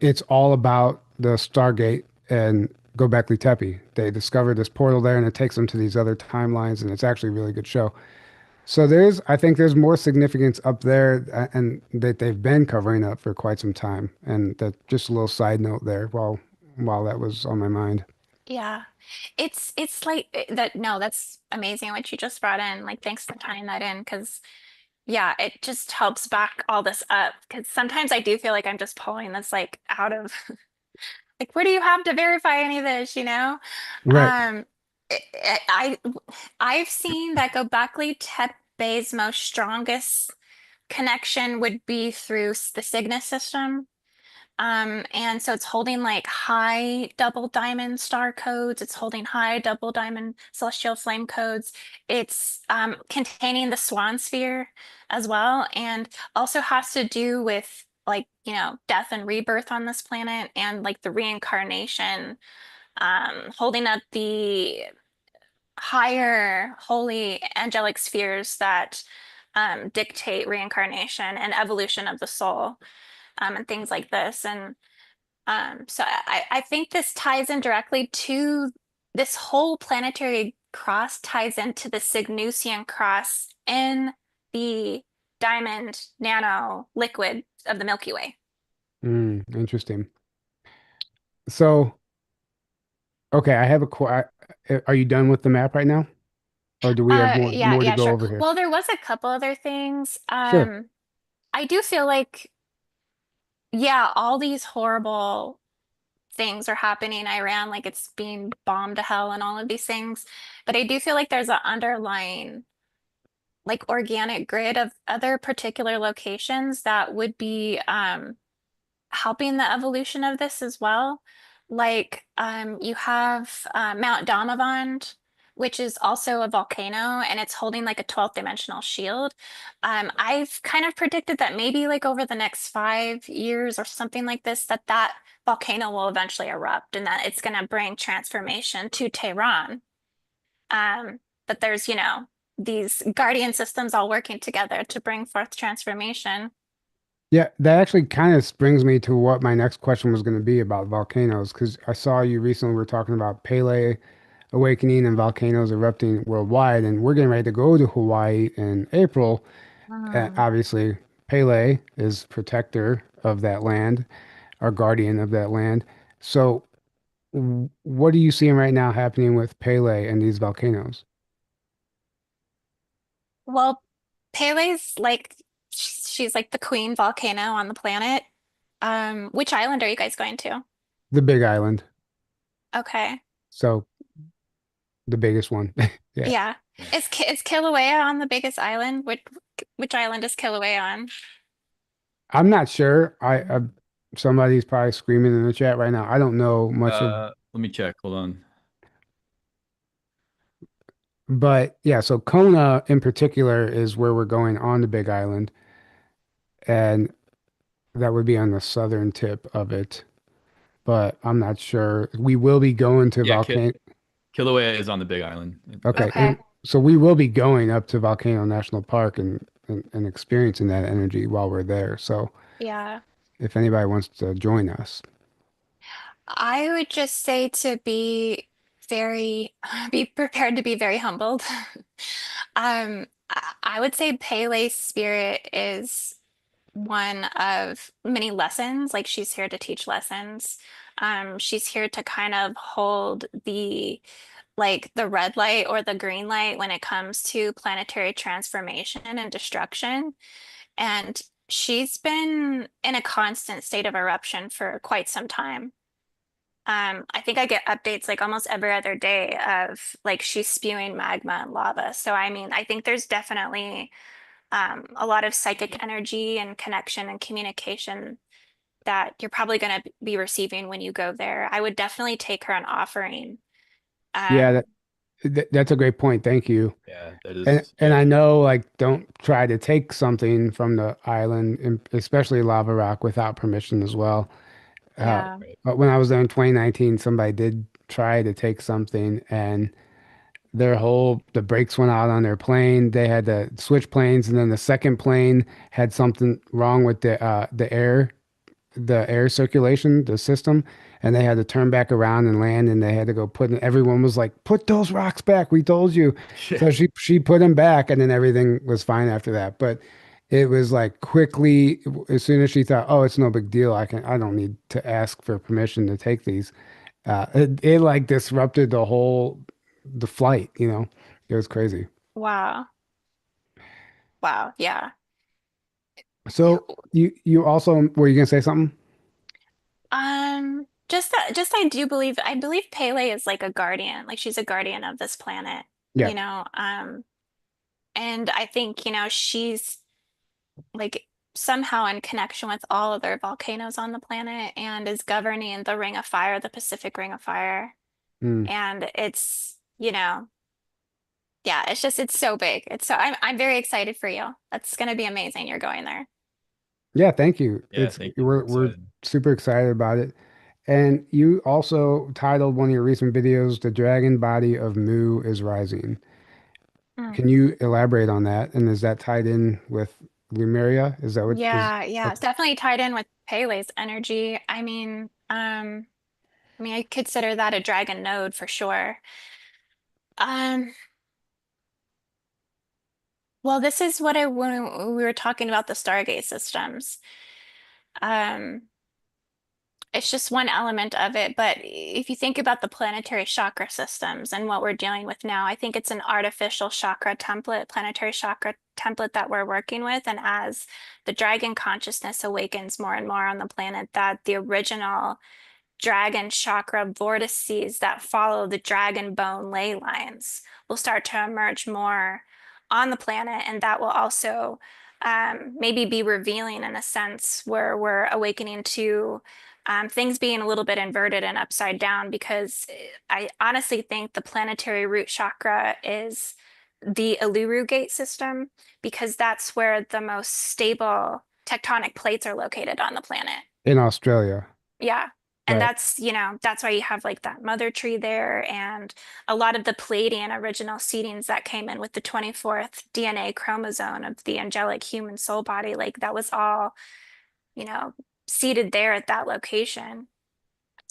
it's all about the Stargate and Göbekli Tepe. They discover this portal there, and it takes them to these other timelines, and it's actually a really good show. So I think there's more significance up there, and that they've been covering up for quite some time. And that just a little side note there, while that was on my mind. Yeah. It's like that. No, that's amazing what you just brought in. Like, thanks for tying that in because yeah, it just helps back all this up. Because sometimes I do feel like I'm just pulling this like out of like, where do you have to verify any of this, you know? Right. Um, I've seen that Göbekli Tepe's most strongest connection would be through the Cygnus system. And so it's holding like high double diamond star codes. It's holding high double diamond celestial flame codes. It's containing the swan sphere as well, and also has to do with like, death and rebirth on this planet and like the reincarnation, holding up the higher holy angelic spheres that dictate reincarnation and evolution of the soul, and things like this. And so I think this ties in directly to this whole planetary cross ties into the Cygnusian cross in the diamond nano liquid of the Milky Way. Interesting. So, okay, I have are you done with the map right now, or do we have Yeah, more to yeah, go sure. over here? Well, there was a couple other things. Sure. I do feel like, yeah, all these horrible things are happening in Iran, like it's being bombed to hell and all of these things. But I do feel like there's an underlying like organic grid of other particular locations that would be helping the evolution of this as well. Like you have Mount Damavand, which is also a volcano, and it's holding like a 12th dimensional shield. I've kind of predicted that maybe like over the next 5 years or something like this, that volcano will eventually erupt and that it's going to bring transformation to Tehran. But there's, these guardian systems all working together to bring forth transformation. Yeah, that actually kind of brings me to what my next question was going to be about volcanoes, because I saw you recently were talking about Pele awakening and volcanoes erupting worldwide, and we're getting ready to go to Hawaii in April. Mm. Obviously, Pele is protector of that land, our guardian of that land. So, what are you seeing right now happening with Pele and these volcanoes? Well, Pele's like she's like the queen volcano on the planet. Which island are you guys going to? The Big Island, Okay. so the biggest one. Yeah. Yeah. Yeah. Is Kilauea on the biggest island? Which island is Kilauea on? I'm not sure. Somebody's probably screaming in the chat right now. I don't know much of Uh, Let me check. Hold on. But yeah, so Kona in particular is where we're going on the Big Island, and that would be on the southern tip of it. But I'm not sure. We will be going to Yeah, Volcano. Kilauea is on the Big Island. Okay, Okay. and so we will be going up to Volcano National Park and experiencing that energy while we're there. So Yeah. if anybody wants to join us, I would just say to be very, be prepared to be very humbled. I would say Pele's spirit is one of many lessons. Like she's here to teach lessons. She's here to kind of hold the like the red light or the green light when it comes to planetary transformation and destruction. And she's been in a constant state of eruption for quite some time. I think I get updates like almost every other day of like she's spewing magma and lava. So I mean, I think there's definitely a lot of psychic energy and connection and communication that you're probably going to be receiving when you go there. I would definitely take her an offering. yeah, Um, that's a great point. Thank you. Yeah, that And is. and Yeah. I know like don't try to take something from the island, especially lava rock, without permission as well. Uh, yeah. Right. but when I was there in 2019, somebody did try to take something, and the brakes went out on their plane. They had to switch planes, and then the second plane had something wrong with the air circulation, the system, and they had to turn back around and land, and they had to go everyone was like, "Put those rocks back. We told you." Yeah. So she put them back, and then everything was fine after that. But it was like quickly, as soon as she thought, "Oh, it's no big deal. I don't need to ask for permission to take these." It like disrupted the flight, you know. It was crazy. Wow. Wow. Yeah. So you also were you gonna say something? Just I believe Pele is like a guardian, like she's a guardian of this planet, Yeah. you know. And I think, she's like somehow in connection with all other volcanoes on the planet and is governing the Ring of Fire, the Pacific Ring of Fire. Mm. And yeah, it's so big. I'm very excited for you. That's gonna be amazing. You're going there. Yeah, thank you. Yeah. It's Thank you. I'm we're excited. super excited about it. And you also titled one of your recent videos, "The Dragon Body of Mu is Rising." Mm. Can you elaborate on that? And is that tied in with Lumeria? Is that what is Yeah, yeah, it's okay? definitely tied in with Pele's energy. I consider that a dragon node for sure. Um, well, this is what I when we were talking about the Stargate systems. Um, it's just one element of it, but if you think about the planetary chakra systems and what we're dealing with now, I think it's an artificial chakra template, planetary chakra template that we're working with. And as the dragon consciousness awakens more and more on the planet, that the original dragon chakra vortices that follow the dragon bone ley lines will start to emerge more on the planet, and that will also maybe be revealing in a sense where we're awakening to things being a little bit inverted and upside down because I honestly think the planetary root chakra is the Uluru Gate system because that's where the most stable tectonic plates are located on the planet. In Australia? Yeah. And Right. that's why you have like that mother tree there and a lot of the Pleiadian original seedings that came in with the 24th DNA chromosome of the angelic human soul body. Like that was all, you know, seeded there at that location.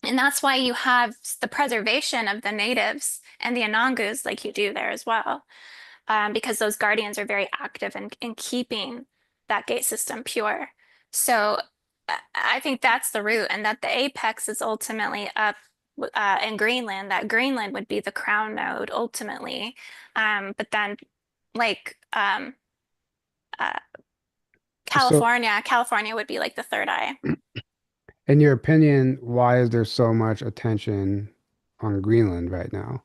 And that's why you have the preservation of the natives and the Anangus like you do there as well. Because those guardians are very active in keeping that gate system pure. So I think that's the root, and that the apex is ultimately up in Greenland. That Greenland would be the crown node ultimately, but then like uh, So, California would be like the third eye. in your opinion, why is there so much attention on Greenland right now?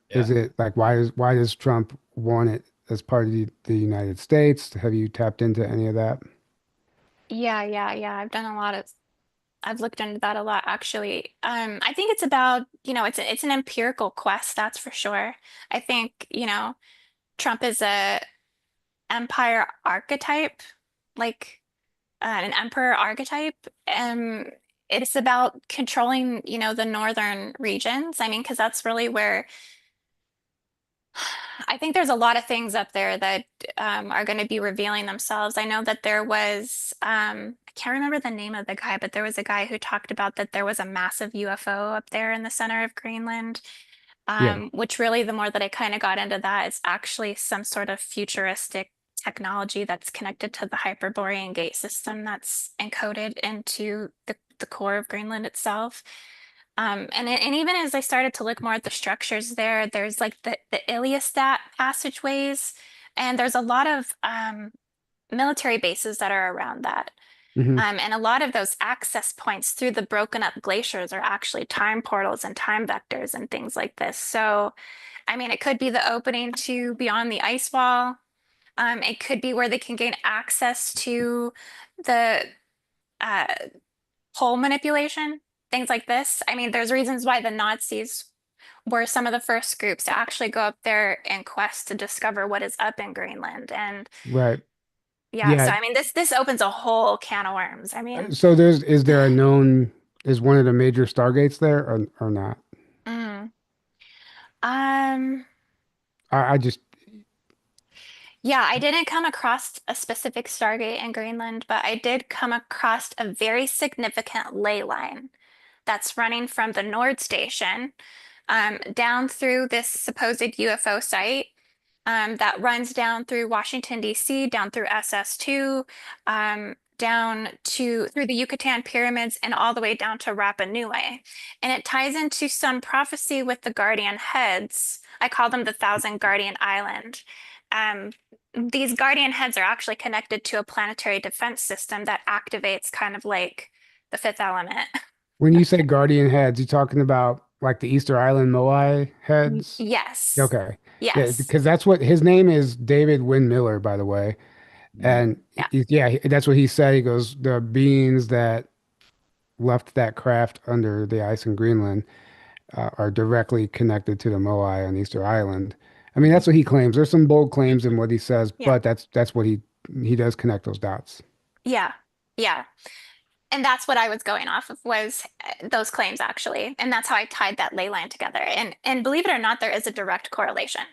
Is Yeah. it like why does Trump want it as part of the United States? Have you tapped into any of that? Yeah, yeah, yeah. I've done a lot of. I've looked into that a lot actually. I think it's about, it's an empirical quest, that's for sure. I think, Trump is a empire archetype, like an emperor archetype. It's about controlling, the northern regions. I mean, because that's really where I think there's a lot of things up there that are going to be revealing themselves. I know that there was, I can't remember the name of the guy, but there was a guy who talked about that there was a massive UFO up there in the center of Greenland, Yeah. which really, the more that I kind of got into that, it's actually some sort of futuristic technology that's connected to the Hyperborean gate system that's encoded into the core of Greenland itself. And even as I started to look more at the structures there, there's like the Iliostat passageways, and there's a lot of military bases that are around that. Hmm. And a lot of those access points through the broken up glaciers are actually time portals and time vectors and things like this. So, I mean, it could be the opening to beyond the ice wall. It could be where they can gain access to the uh, pole manipulation, things like this. I mean, there's reasons why the Nazis were some of the first groups to actually go up there in quest to discover what is up in Greenland. And Right. yeah, so Yeah. I mean, this opens a whole can of worms. I mean, So is there a known, is one of the major stargates there or not? mm, um, I just, yeah, I didn't come across a specific Stargate in Greenland, but I did come across a very significant ley line that's running from the Nord Station down through this supposed UFO site that runs down through Washington, D.C., down through SS2, down to through the Yucatan Pyramids, and all the way down to Rapa Nui. And it ties into some prophecy with the Guardian Heads. I call them the Thousand Guardian Island. Um, these Guardian Heads are actually connected to a planetary defense system that activates kind of like the fifth element. when you say guardian heads, you talking about like the Easter Island Moai heads? Yes. Okay. Yeah, Yes. because that's what his name is, David Wynn Miller, by the way. And Yeah. that's what he said. He goes, the beings that left that craft under the ice in Greenland are directly connected to the Moai on Easter Island. I mean, that's what he claims. There's some bold claims in what he says, Yeah. but that's what he does connect those dots. Yeah. Yeah. And that's what I was going off of was those claims actually. And that's how I tied that ley line together. And believe it or not, there is a direct correlation.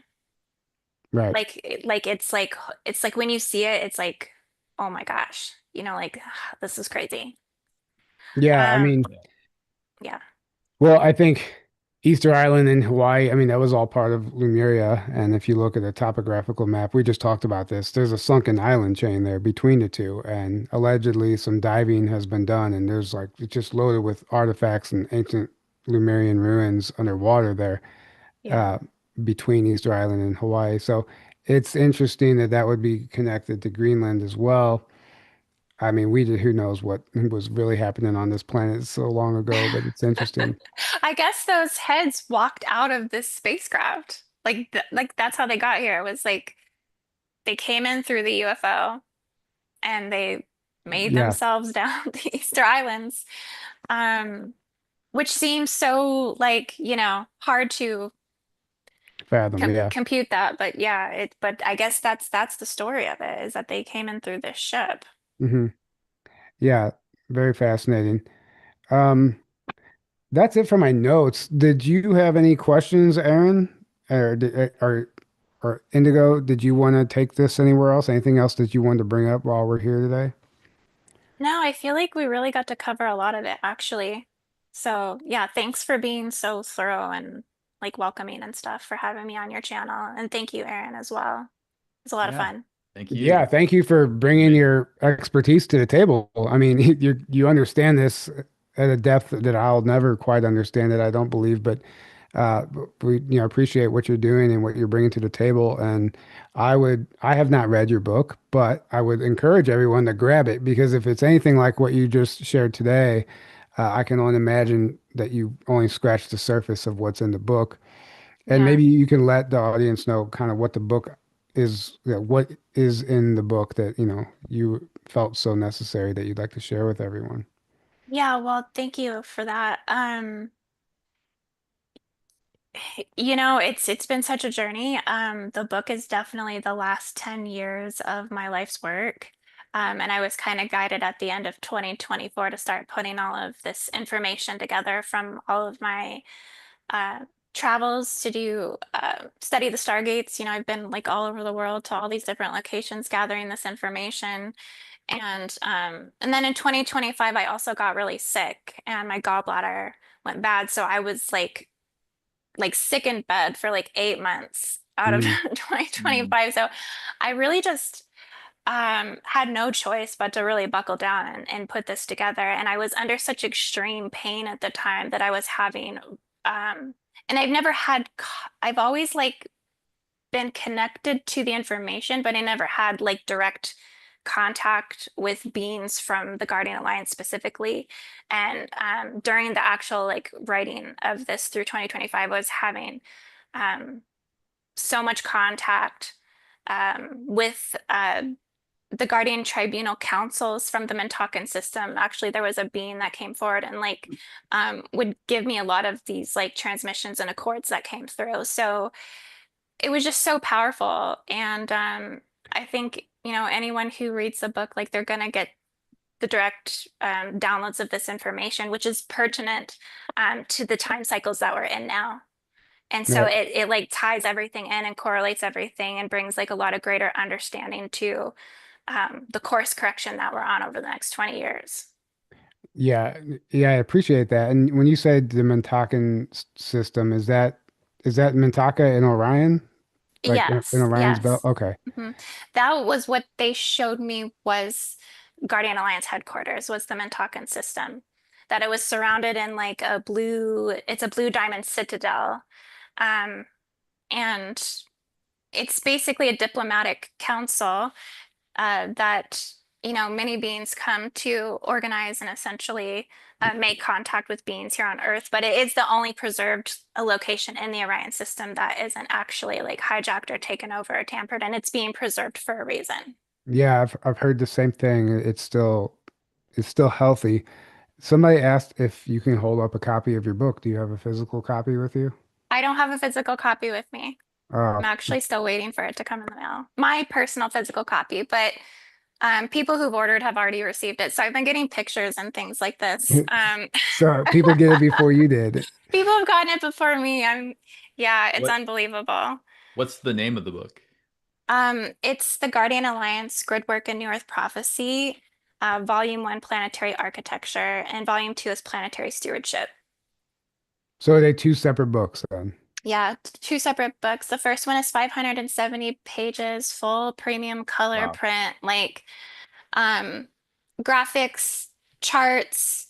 Right. Like it's like when you see it, it's like, oh my gosh, like this is crazy. Yeah, I Um, mean, yeah. well, I think Easter Island in Hawaii, I mean, that was all part of Lemuria. And if you look at the topographical map, we just talked about this. There's a sunken island chain there between the two. And allegedly some diving has been done. And there's like, it's just loaded with artifacts and ancient Lemurian ruins underwater there Yeah. uh, between Easter Island and Hawaii. So it's interesting that that would be connected to Greenland as well. I mean, who knows what was really happening on this planet so long ago, but it's interesting. I guess those heads walked out of this spacecraft. Like that's how they got here. It was like they came in through the UFO and they made Yeah, themselves down the Easter Islands. Um, which seems so like, hard to fathom. Yeah. compute that, but yeah, but I guess that's the story of it is that they came in through this ship. Hmm. Yeah, very fascinating. Um, that's it for my notes. Did you have any questions, Aaron? Or Indigo, did you want to take this anywhere else? Anything else that you wanted to bring up while we're here today? No, I feel like we really got to cover a lot of it actually. So yeah, thanks for being so thorough and like welcoming and stuff for having me on your channel. And thank you, Aaron, as well. It's a lot of Yeah. fun. Thank Yeah, you. thank you for bringing Amazing. your expertise to the table. I mean, you understand this at a depth that I'll never quite understand it, I don't believe, but we appreciate what you're doing and what you're bringing to the table. And I have not read your book, but I would encourage everyone to grab it because if it's anything like what you just shared today, I can only imagine that you only scratched the surface of what's in the book. And Yeah. maybe you can let the audience know kind of what the book is, what is in the book that, you felt so necessary that you'd like to share with everyone. Yeah, well, thank you for that. It's been such a journey. The book is definitely the last 10 years of my life's work. And I was kind of guided at the end of 2024 to start putting all of this information together from all of my uh, travels to do study the stargates. I've been like all over the world to all these different locations gathering this information. And then in 2025, I also got really sick and my gallbladder went bad. So I was like sick in bed for like 8 months out of Mm, 2025. So I really just had no choice but to really buckle down and put this together. And I was under such extreme pain at the time that I was having and I've always like been connected to the information, but I never had like direct contact with beings from the Guardian Alliance specifically. And during the actual like writing of this through 2025, I was having um, so much contact with the Guardian Tribunal councils from the Mintakan system. Actually, there was a being that came forward and like would give me a lot of these like transmissions and accords that came through. So it was just so powerful. And I think, anyone who reads the book, like they're gonna get the direct downloads of this information, which is pertinent to the time cycles that we're in now. And so yeah, it like ties everything in and correlates everything and brings like a lot of greater understanding to the course correction that we're on over the next 20 years. yeah, yeah, I appreciate that. And when you say the Mintakan system, is that Mintaka in Orion? Like in Yes, Orion's belt? yes. Okay. Mhm. That was what they showed me was Guardian Alliance headquarters was the Mintakan system. That it was surrounded in like it's a blue diamond citadel. Um, and it's basically a diplomatic council that many beings come to organize and essentially make contact with beings here on Earth. But it is the only preserved location in the Orion system that isn't actually like hijacked or taken over or tampered, and it's being preserved for a reason. Yeah, I've heard the same thing. It's still healthy. Somebody asked if you can hold up a copy of your book. Do you have a physical copy with you? I don't have a physical copy with me. I'm Uh, actually still waiting for it to come in the mail. My personal physical copy, but people who've ordered have already received it. So I've been getting pictures and things like this. so people get it before you did. People have gotten it before me. Yeah, it's What unbelievable. what's the name of the book? It's the Guardian Alliance Gridwork and New Earth Prophecy, Volume 1, Planetary Architecture, and Volume 2 is Planetary Stewardship. So are they two separate books then? Yeah, two separate books. The first one is 570 pages, full premium color Wow. print, like um, graphics, charts,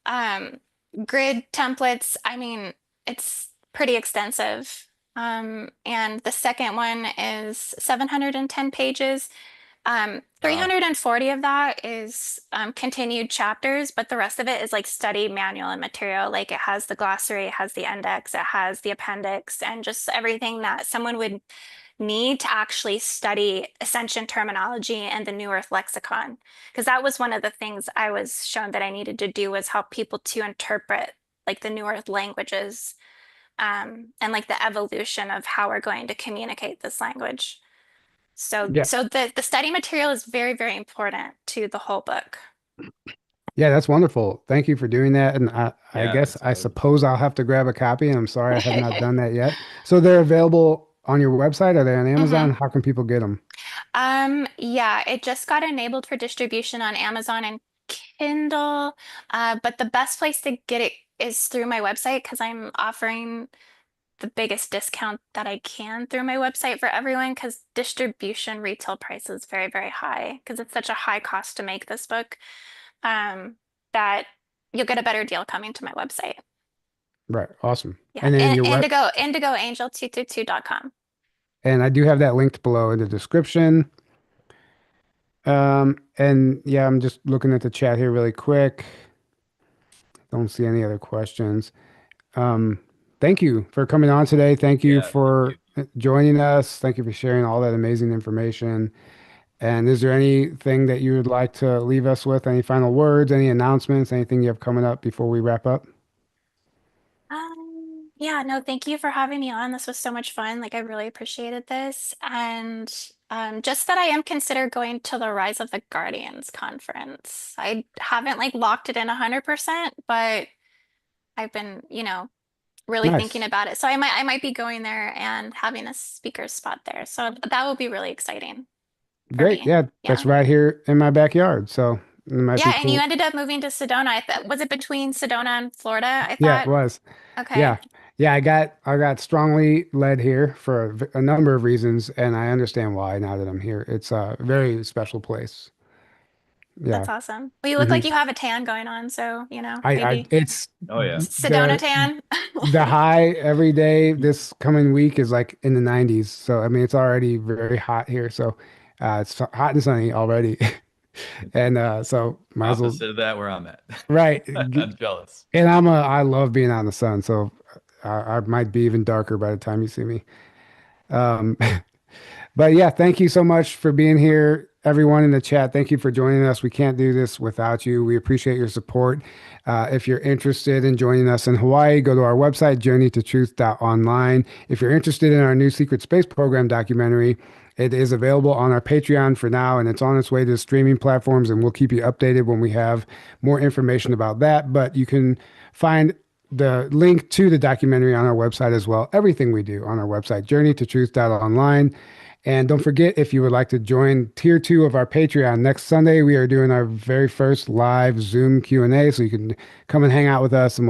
um, grid templates. I mean, it's pretty extensive. And the second one is 710 pages. Wow. 340 of that is continued chapters, but the rest of it is like study manual and material. Like it has the glossary, it has the index, it has the appendix, and just everything that someone would need to actually study Ascension terminology and the New Earth lexicon. Because that was one of the things I was shown that I needed to do was help people to interpret like the New Earth languages and like the evolution of how we're going to communicate this language. So, Yeah. so the study material is very, very important to the whole book. Yeah, that's wonderful. Thank you for doing that. And I Yeah, guess that's I suppose I'll have to grab a copy. And I'm sorry I have not done that yet. So they're available on your website? Are they on Amazon? hmm How can people get them? Yeah, it just got enabled for distribution on Amazon and Kindle. But the best place to get it is through my website because I'm offering the biggest discount that I can through my website for everyone because distribution retail price is very, very high because it's such a high cost to make this book. That you'll get a better deal coming to my website. Right. Awesome. Yeah, And then your web, IndigoAngel222.com. and I do have that linked below in the description. And yeah, I'm just looking at the chat here really quick. Don't see any other questions. Um, thank you for coming on today. Thank you yeah, thank you. for joining us. Thank you for sharing all that amazing information. And is there anything that you would like to leave us with? Any final words, any announcements, anything you have coming up before we wrap up? Yeah, no, thank you for having me on. This was so much fun. Like, I really appreciated this. And just that I am considered going to the Rise of the Guardians conference. I haven't like locked it in 100%, but I've been, really thinking Nice. about it. So I might be going there and having a speaker spot there. So that will be really exciting for Great. me. Yeah, that's Yeah. right here in my backyard. So it might be Yeah, and you cool. ended up moving to Sedona. I thought, was it between Sedona and Florida? I Yeah, it thought. was. Okay. Yeah. Yeah, I got strongly led here for a number of reasons, and I understand why now that I'm here. It's a very special place. Yeah. That's awesome. Well, you look hmm like you have a tan going on, so, I maybe it's Oh yeah. Sedona tan. the high every day this coming week is like in the 90s. So I mean, it's already very hot here. So it's hot and sunny already, and so might as well. Opposite of that where I'm at. Right. I'm jealous. And I love being out in the sun. So I might be even darker by the time you see me. Um, But yeah, thank you so much for being here, everyone in the chat. Thank you for joining us. We can't do this without you. We appreciate your support. If you're interested in joining us in Hawaii, go to our website, journeytotruth.online. If you're interested in our new Secret Space Program documentary, it is available on our Patreon for now, and it's on its way to streaming platforms, and we'll keep you updated when we have more information about that. But you can find the link to the documentary on our website as well. Everything we do on our website, journeytotruth.online. And don't forget, if you would like to join tier 2 of our Patreon, next Sunday we are doing our very first live Zoom Q&A, so you can come and hang out with us, and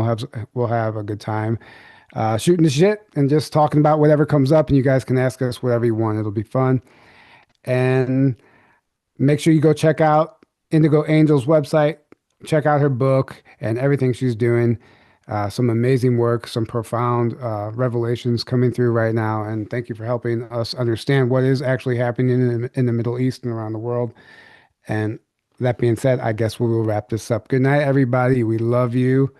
we'll have a good time shooting the shit and just talking about whatever comes up. And you guys can ask us whatever you want; it'll be fun. And make sure you go check out Indigo Angel's website, check out her book and everything she's doing. Some amazing work, some profound revelations coming through right now. And thank you for helping us understand what is actually happening in the Middle East and around the world. And that being said, I guess we will wrap this up. Good night, everybody. We love you.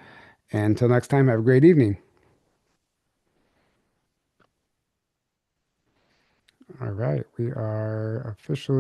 And until next time, have a great evening. All right. We are officially.